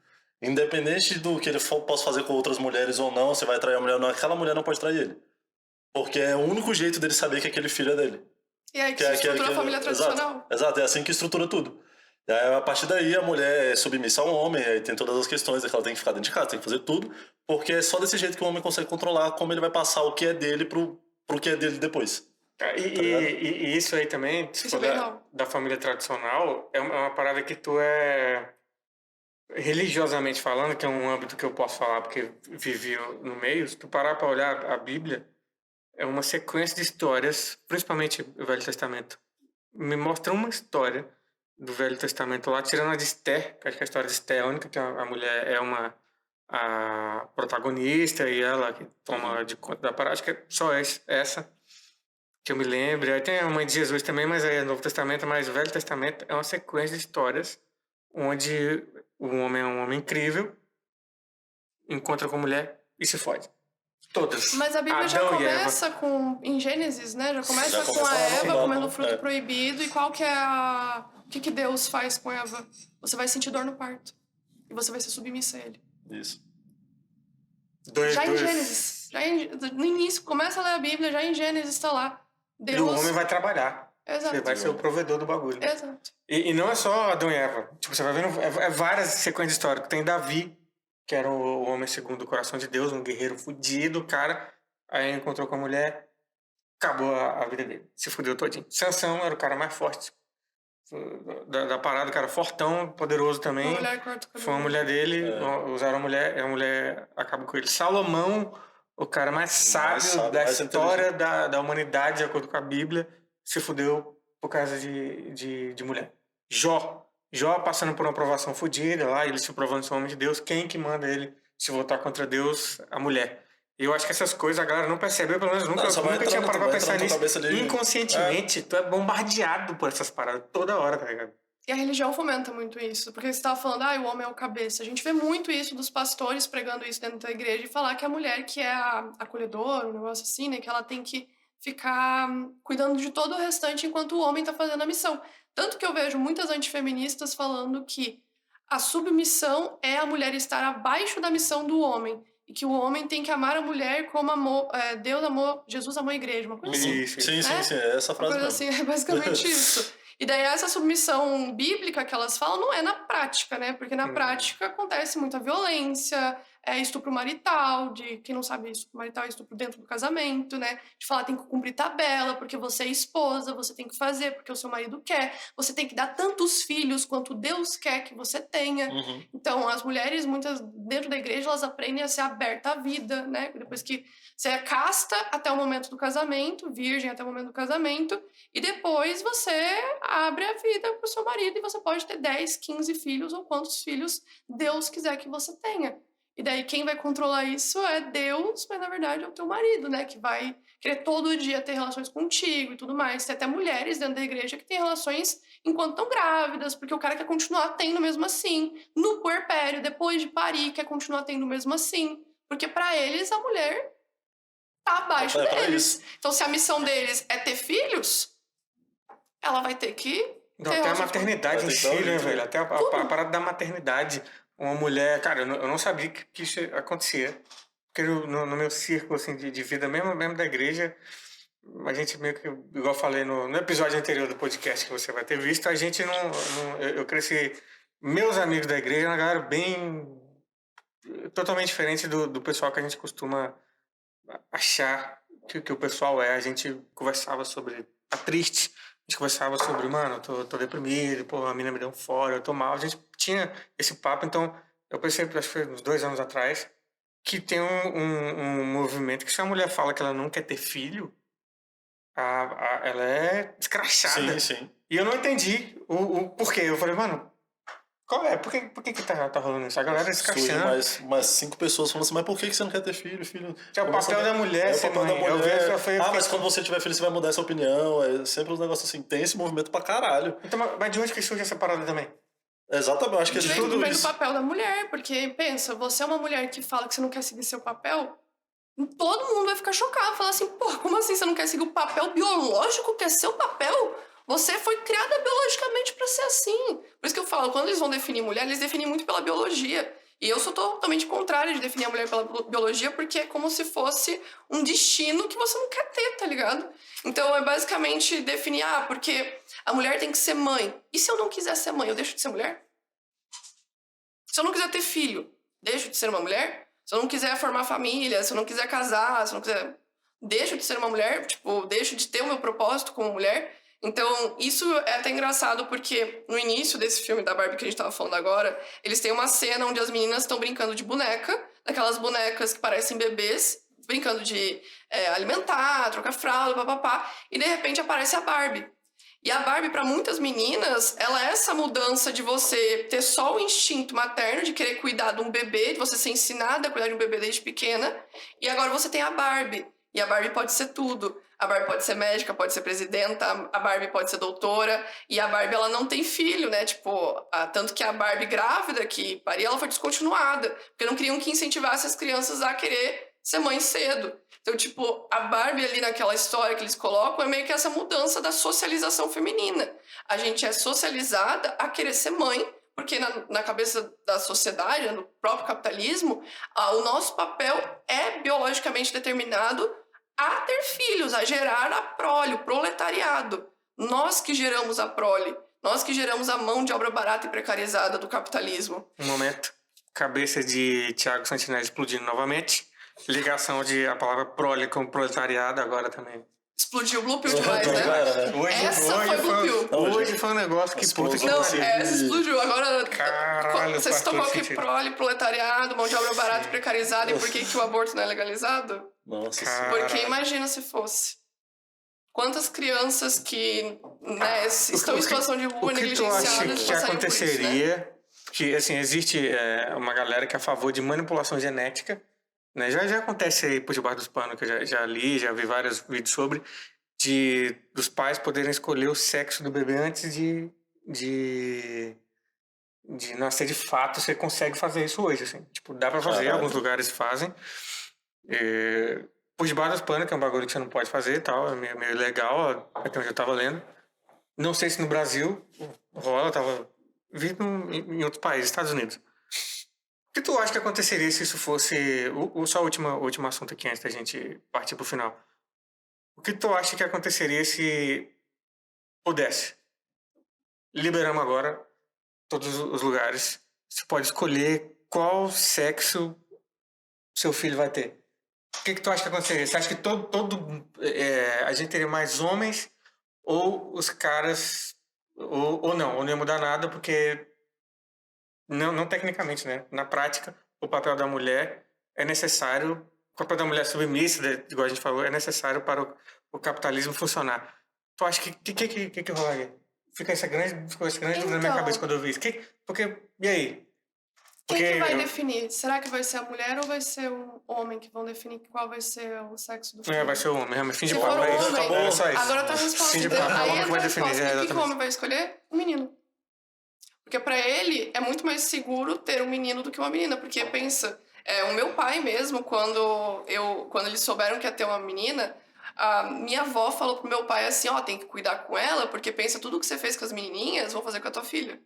Independente do que ele possa fazer com outras mulheres ou não, você vai trair a mulher ou não, aquela mulher não pode trair ele. Porque é o único jeito dele saber que aquele filho é dele. E aí que se estrutura a família tradicional. Exato, é assim que estrutura tudo. E aí, a partir daí, a mulher é submissa ao homem, aí tem todas as questões, que ela tem que ficar dentro de casa, tem que fazer tudo, porque é só desse jeito que o homem consegue controlar como ele vai passar o que é dele pro que é dele depois. E isso aí também, se for da família tradicional, é uma parada que tu religiosamente falando, que é um âmbito que eu posso falar porque vivi no meio, se tu parar pra olhar a Bíblia, é uma sequência de histórias, principalmente o Velho Testamento. Me mostra uma história do Velho Testamento lá, tirando a de Esther, que acho que a história de Esther é a única que a mulher é a protagonista e ela que toma de conta da parada. Acho que é só essa que eu me lembro. Aí tem a mãe de Jesus também, mas aí é Novo Testamento, mas o Velho Testamento é uma sequência de histórias onde o homem é um homem incrível, encontra com a mulher e se fode. Todas. Mas a Bíblia já começa em Gênesis, né? Já começa com a Eva comendo o fruto proibido. E qual que é o que Deus faz com Eva? Você vai sentir dor no parto. E você vai ser submissa a ele. Isso. Em Gênesis. No início, começa a ler a Bíblia, já em Gênesis está lá. Deus... E o homem vai trabalhar. Exato. Você vai ser o provedor do bagulho. Exato. E não é só Adão e Eva. Tipo, você vai vendo várias sequências históricas. Tem Davi, que era o homem segundo o coração de Deus, um guerreiro fudido, cara. Aí encontrou com a mulher, acabou a vida dele. Se fudeu todinho. Sansão era o cara mais forte da parada, o cara fortão, poderoso também. Foi uma mulher dele, usaram a mulher acabou com ele. Salomão, o cara mais sábio da história da humanidade, de acordo com a Bíblia, se fudeu por causa de mulher. Jó passando por uma provação fodida lá, ele se provando ser homem de Deus, quem que manda ele se voltar contra Deus? A mulher. E eu acho que essas coisas a galera não percebe, eu pelo menos nunca tinha parado pra pensar nisso. Inconscientemente, tu é bombardeado por essas paradas toda hora, tá ligado? E a religião fomenta muito isso, porque você estava falando, o homem é o cabeça. A gente vê muito isso dos pastores pregando isso dentro da igreja e falar que a mulher que é a acolhedora, um negócio assim, né, que ela tem que ficar cuidando de todo o restante enquanto o homem está fazendo a missão. Tanto que eu vejo muitas antifeministas falando que a submissão é a mulher estar abaixo da missão do homem e que o homem tem que amar a mulher como Deus amou, Jesus amou a igreja, uma coisa assim. Sim, é essa frase uma coisa mesmo. assim, é basicamente isso. E daí essa submissão bíblica que elas falam não é na prática, né? Porque na prática acontece muita violência, estupro marital, de quem não sabe, estupro marital é estupro dentro do casamento, né? De falar tem que cumprir tabela, porque você é esposa, você tem que fazer porque o seu marido quer, você tem que dar tantos filhos quanto Deus quer que você tenha. Uhum. Então, as mulheres, muitas dentro da igreja, elas aprendem a ser aberta à vida, né? Depois que você é casta até o momento do casamento, virgem até o momento do casamento, e depois você abre a vida para o seu marido e você pode ter 10, 15 filhos ou quantos filhos Deus quiser que você tenha. E daí quem vai controlar isso é Deus, mas na verdade é o teu marido, né? Que vai querer todo dia ter relações contigo e tudo mais. Tem até mulheres dentro da igreja que têm relações enquanto estão grávidas, porque o cara quer continuar tendo mesmo assim. No puerpério, depois de parir, quer continuar tendo mesmo assim. Porque para eles a mulher tá abaixo deles. Então se a missão deles é ter filhos, ela vai ter que... Então, até a maternidade em si, né, velho? Até a parada da maternidade. Uma mulher... Cara, eu não sabia que isso acontecia. Porque no meu círculo, assim, de vida, mesmo da igreja, a gente meio que... Igual eu falei no episódio anterior do podcast que você vai ter visto, a gente eu cresci... Meus amigos da igreja, uma galera bem... Totalmente diferente do pessoal que a gente costuma achar que o pessoal é. A gente conversava sobre... Tá triste. A gente conversava sobre, mano, eu tô deprimido, pô, a mina me deu um fora, eu tô mal. A gente tinha esse papo, então eu percebi, acho que foi uns 2 anos atrás, que tem um movimento que se a mulher fala que ela não quer ter filho, ela é escrachada. Sim. E eu não entendi o porquê. Eu falei, mano, qual é? Por que tá rolando isso? A galera escrachando. Mais 5 pessoas falando assim, mas por que você não quer ter filho? É o papel da mulher, o papel mãe. da mulher. Mas Fiquei... quando você tiver filho, você vai mudar essa opinião. É sempre um negócio assim, tem esse movimento pra caralho. Então, mas de onde que surge essa parada também? Exatamente, eu acho que é tudo isso. Do papel da mulher, porque pensa, você é uma mulher que fala que você não quer seguir seu papel, todo mundo vai ficar chocado, falar assim, pô, como assim você não quer seguir o papel biológico que é seu papel? Você foi criada biologicamente pra ser assim. Por isso que eu falo, quando eles vão definir mulher, eles definem muito pela biologia. E eu sou totalmente contrária de definir a mulher pela biologia, porque é como se fosse um destino que você não quer ter, tá ligado? Então é basicamente definir, porque a mulher tem que ser mãe. E se eu não quiser ser mãe, eu deixo de ser mulher? Se eu não quiser ter filho, deixo de ser uma mulher? Se eu não quiser formar família, se eu não quiser casar, se eu não quiser... Deixo de ser uma mulher? Tipo, deixo de ter o meu propósito como mulher? Então, isso é até engraçado porque no início desse filme da Barbie que a gente tava falando agora, eles têm uma cena onde as meninas estão brincando de boneca, daquelas bonecas que parecem bebês, brincando de alimentar, trocar fralda, papapá, e de repente aparece a Barbie. E a Barbie, para muitas meninas, ela é essa mudança de você ter só o instinto materno de querer cuidar de um bebê, de você ser ensinada a cuidar de um bebê desde pequena, e agora você tem a Barbie. E a Barbie pode ser tudo. A Barbie pode ser médica, pode ser presidenta, a Barbie pode ser doutora, e a Barbie, ela não tem filho, né? Tipo, tanto que a Barbie grávida que paria, ela foi descontinuada, porque não queriam que incentivasse as crianças a querer ser mãe cedo. Então, tipo, a Barbie ali naquela história que eles colocam é meio que essa mudança da socialização feminina. A gente é socializada a querer ser mãe, porque na cabeça da sociedade, no próprio capitalismo, o nosso papel é biologicamente determinado a ter filhos, a gerar a prole, o proletariado. Nós que geramos a prole, nós que geramos a mão de obra barata e precarizada do capitalismo. Um momento, cabeça de Thiago Santinelli explodindo novamente. Ligação de a palavra prole com proletariado agora também. Explodiu o Blue Pill demais, né? Essa foi Blue Pill. Hoje foi um negócio que puta que não, essa explodiu. Agora, caralho, você citou qual que prole, proletariado, mão de obra barata e precarizada, e por que o aborto não é legalizado? Nossa, porque imagina se fosse. Quantas crianças que, né, estão em situação de rua, o que tu negligenciadas, acha que passariam por isso, né? aconteceria? Que, assim, existe uma galera que é a favor de manipulação genética, né? Já acontece aí por debaixo dos panos, que eu já li, já vi vários vídeos sobre, dos pais poderem escolher o sexo do bebê antes de nascer de fato. Você consegue fazer isso hoje, assim. Tipo, dá pra fazer, alguns lugares fazem. Por debaixo dos panos, que é um bagulho que você não pode fazer e tal, é meio legal, até onde eu tava lendo. Não sei se no Brasil rola, tava vindo em outros países, Estados Unidos. O que tu acha que aconteceria se isso fosse... Só o último assunto aqui, antes da gente partir pro final. O que tu acha que aconteceria se pudesse? Liberamos agora todos os lugares. Você pode escolher qual sexo seu filho vai ter. O que tu acha que aconteceria? Você acha que a gente teria mais homens ou os caras... Ou não ia mudar nada, porque... Não tecnicamente, né? Na prática, o papel da mulher é necessário... O papel da mulher submissa, igual a gente falou, é necessário para o capitalismo funcionar. Tu acha que rolaria? Ficou essa grande dúvida na minha cabeça quando eu vi isso. E aí? Quem que vai definir? Será que vai ser a mulher ou vai ser o homem que vão definir qual vai ser o sexo do filho? Vai ser o homem, realmente. Fim de Se papo, for é o isso. homem, Só isso. agora tá a resposta. Fim de papo, Aí o homem que vai definir. o que o homem vai escolher? O menino. Porque pra ele é muito mais seguro ter um menino do que uma menina. Porque pensa, o meu pai mesmo, quando eles souberam que ia ter uma menina, a minha avó falou pro meu pai assim, tem que cuidar com ela, porque pensa, tudo que você fez com as menininhas, vão fazer com a tua filha.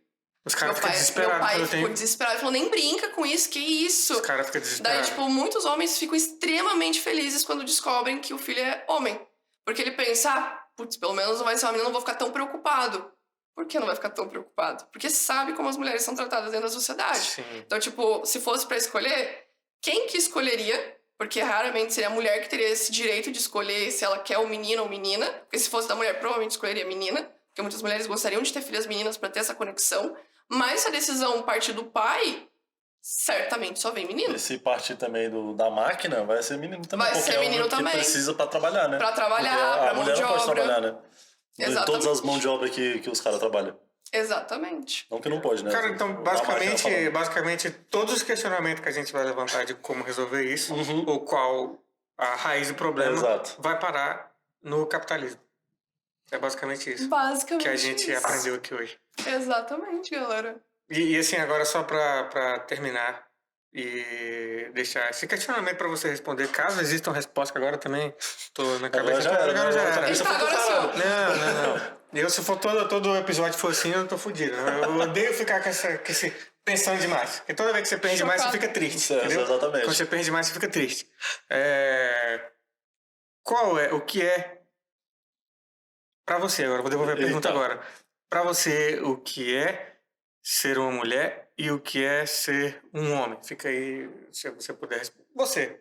Os caras ficam desesperados. Meu pai ficou desesperado, falou, nem brinca com isso, que isso? Os caras ficam desesperados. Daí, muitos homens ficam extremamente felizes quando descobrem que o filho é homem. Porque ele pensa, pelo menos não vai ser uma menina, não vou ficar tão preocupado. Por que não vai ficar tão preocupado? Porque sabe como as mulheres são tratadas dentro da sociedade. Sim. Então, se fosse pra escolher, quem que escolheria? Porque raramente seria a mulher que teria esse direito de escolher se ela quer um menino ou menina. Porque se fosse da mulher, provavelmente escolheria menina. Porque muitas mulheres gostariam de ter filhas meninas pra ter essa conexão. Mas se a decisão partir do pai, certamente só vem menino. E se partir também da máquina, vai ser menino também. Vai ser menino também. Que precisa pra trabalhar, né? Pra trabalhar, pra mão de obra. A mulher não pode trabalhar, né? Exatamente. Todas as mãos de obra que os caras trabalham. Exatamente. Não que não pode, né? Cara, então, basicamente, todos os questionamentos que a gente vai levantar de como resolver isso, ou qual a raiz do problema, vai parar no capitalismo. É basicamente isso. Basicamente que a gente aprendeu aqui hoje. Exatamente, galera. E assim, agora só pra terminar e deixar esse questionamento pra você responder, caso exista uma resposta, agora também tô na cabeça. Agora já era. Não. Eu, se for todo episódio for assim, eu tô fudido. Eu odeio ficar com esse pensando demais. Porque toda vez que você pensa demais, você fica triste. Entendeu? Exatamente. Quando você pensa demais, você fica triste. O que é pra você agora? Vou devolver a pergunta agora. Pra você, o que é ser uma mulher e o que é ser um homem? Fica aí, se você puder responder. Você.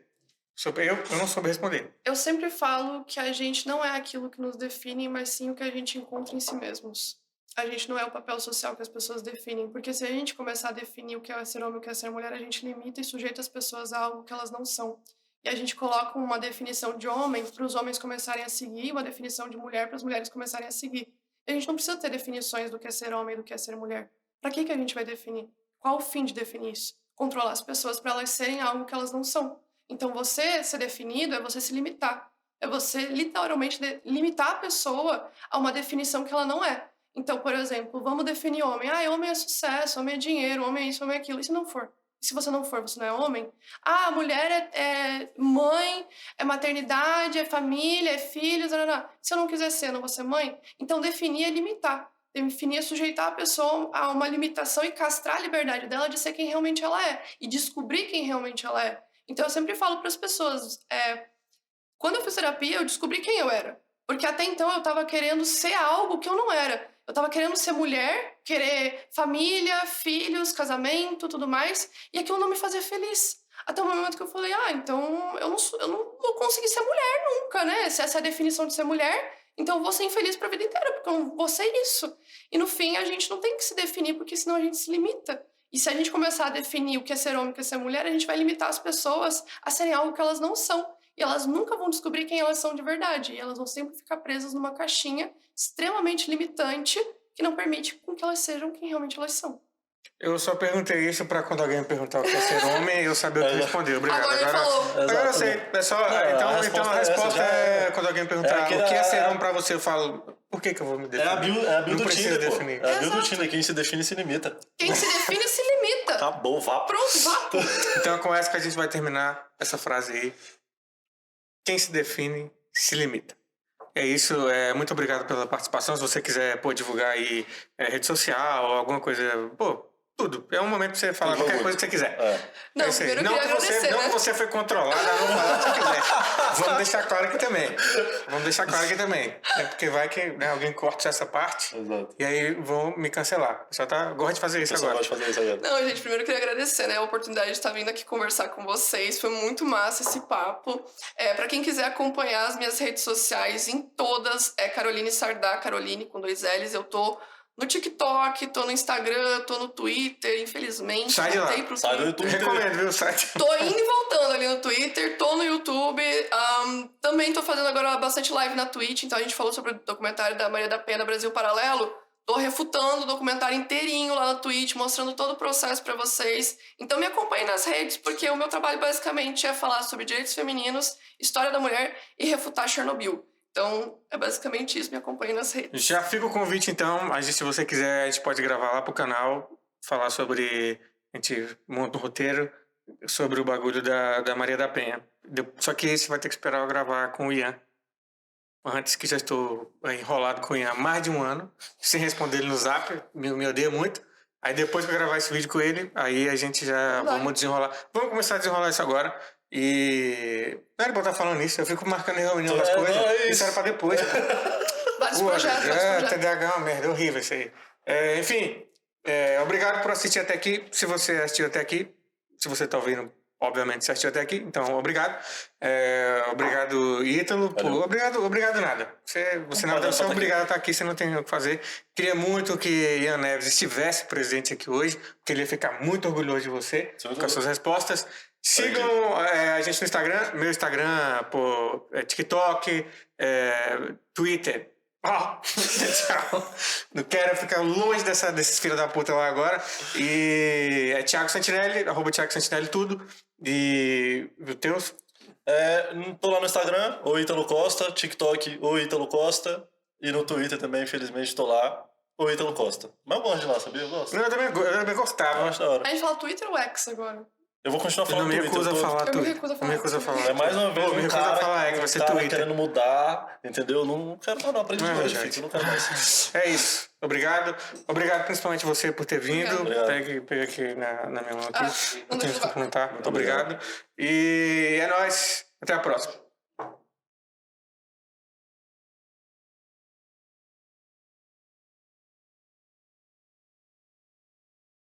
Eu não soube responder. Eu sempre falo que a gente não é aquilo que nos define, mas sim o que a gente encontra em si mesmos. A gente não é o papel social que as pessoas definem, porque se a gente começar a definir o que é ser homem e o que é ser mulher, a gente limita e sujeita as pessoas a algo que elas não são. E a gente coloca uma definição de homem para os homens começarem a seguir, uma definição de mulher para as mulheres começarem a seguir. E a gente não precisa ter definições do que é ser homem e do que é ser mulher. Para que a gente vai definir? Qual o fim de definir isso? Controlar as pessoas para elas serem algo que elas não são. Então, você ser definido é você se limitar. É você, literalmente, limitar a pessoa a uma definição que ela não é. Então, por exemplo, vamos definir homem. Homem é sucesso, homem é dinheiro, homem é isso, homem é aquilo. E se não for? E se você não for, você não é homem? Mulher é mãe, é maternidade, é família, é filhos, não. Se eu não quiser ser, eu não vou ser mãe? Então, definir é limitar. Definir é sujeitar a pessoa a uma limitação e castrar a liberdade dela de ser quem realmente ela é. E descobrir quem realmente ela é. Então, eu sempre falo para as pessoas, quando eu fiz terapia, eu descobri quem eu era. Porque até então eu estava querendo ser algo que eu não era. Eu estava querendo ser mulher, querer família, filhos, casamento, tudo mais. E aquilo não me fazia feliz. Até o momento que eu falei, então eu não vou conseguir ser mulher nunca, né? Se essa é a definição de ser mulher, então eu vou ser infeliz para a vida inteira, porque eu não vou ser isso. E no fim, a gente não tem que se definir, porque senão a gente se limita. E se a gente começar a definir o que é ser homem e o que é ser mulher, a gente vai limitar as pessoas a serem algo que elas não são. e elas nunca vão descobrir quem elas são de verdade. E elas vão sempre ficar presas numa caixinha extremamente limitante que não permite com que elas sejam quem realmente elas são. Eu só perguntei isso pra quando alguém me perguntar o que é ser homem, eu saber o que responder. Obrigado. Agora ele falou. Agora eu sei. É só, então a resposta é quando alguém me perguntar o que é ser homem pra você, eu falo, por que eu vou me definir? É a Bill Não do precisa Tinder, pô. definir. É a Bill do Tinder. Quem se define se limita. Quem se define se limita. Acabou, vá. Pronto, vapo. Então é com essa que a gente vai terminar essa frase aí. Quem se define se limita. É isso, muito obrigado pela participação. Se você quiser divulgar aí rede social ou alguma coisa, tudo. É um momento pra você falar qualquer coisa que você quiser. Não, isso aí. primeiro eu Não queria que você, agradecer, não né? que você foi controlada a não falar o que você quiser. Vamos deixar claro aqui também. É porque vai que alguém corta essa parte. Exato. E aí vão me cancelar. Só gosta de fazer isso agora. Gosta de fazer isso agora. Não, gente, primeiro eu queria agradecer, né, a oportunidade de estar vindo aqui conversar com vocês. Foi muito massa esse papo. Pra quem quiser acompanhar as minhas redes sociais, em todas, é Caroline Sardá, Caroline com 2 L's. Eu tô no TikTok, tô no Instagram, tô no Twitter, infelizmente. Sai de lá. Voltei pro Sai do Twitter. YouTube. Recomendo, viu? Site. Tô indo e voltando ali no Twitter, tô no YouTube, também tô fazendo agora bastante live na Twitch, então a gente falou sobre o documentário da Maria da Penha, Brasil Paralelo, tô refutando o documentário inteirinho lá na Twitch, mostrando todo o processo pra vocês. Então me acompanhem nas redes, porque o meu trabalho basicamente é falar sobre direitos femininos, história da mulher e refutar Chernobyl. Então, é basicamente isso, me acompanhem nas redes. Já fica o convite, então. Se você quiser, a gente pode gravar lá pro canal, falar sobre... A gente monta um roteiro sobre o bagulho da Maria da Penha. Só que esse vai ter que esperar eu gravar com o Ian. Antes, que já estou enrolado com o Ian há mais de um ano, sem responder ele no Zap, me odeia muito. Aí depois que eu gravar esse vídeo com ele, aí a gente já vamos desenrolar. Vamos começar a desenrolar isso agora. E não era pra eu estar falando isso, eu fico marcando em reunião das coisas. Isso era pra depois. Vários projetos. TDAH é uma merda, é horrível isso aí. Enfim, obrigado por assistir até aqui. Se você assistiu até aqui, se você tá ouvindo, obviamente você assistiu até aqui, então obrigado. Obrigado, Ítalo. Obrigado nada. Você na verdade é obrigado a estar aqui, você não tem o que fazer. Queria muito que Ian Neves estivesse presente aqui hoje, porque ele ia ficar muito orgulhoso de você, com as suas respostas. Sigam a gente no Instagram, meu Instagram, TikTok, Twitter. Tchau. Não quero ficar longe desses filhos da puta lá agora. E é Thiago Santinelli, @Thiago Santinelli tudo. E os teus? Tô lá no Instagram, o Ítalo Costa, TikTok, o Ítalo Costa. E no Twitter também, infelizmente, tô lá, o Ítalo Costa. Mas eu gosto de lá, sabia? Eu gosto. Não, eu também gostava. Eu acho da hora. A gente fala Twitter ou X agora? Eu vou continuar falando Twitter. Eu me recuso a falar. É mais uma vez me recuso a falar X, vai ser Twitter. querendo mudar, entendeu? Eu não quero não, aprendi hoje, filho. Eu não quero mais. É isso. Obrigado. Obrigado principalmente você por ter vindo. Pega aqui na minha mão aqui. Não tenho deixa que comentar. Muito obrigado. E é nóis. Até a próxima.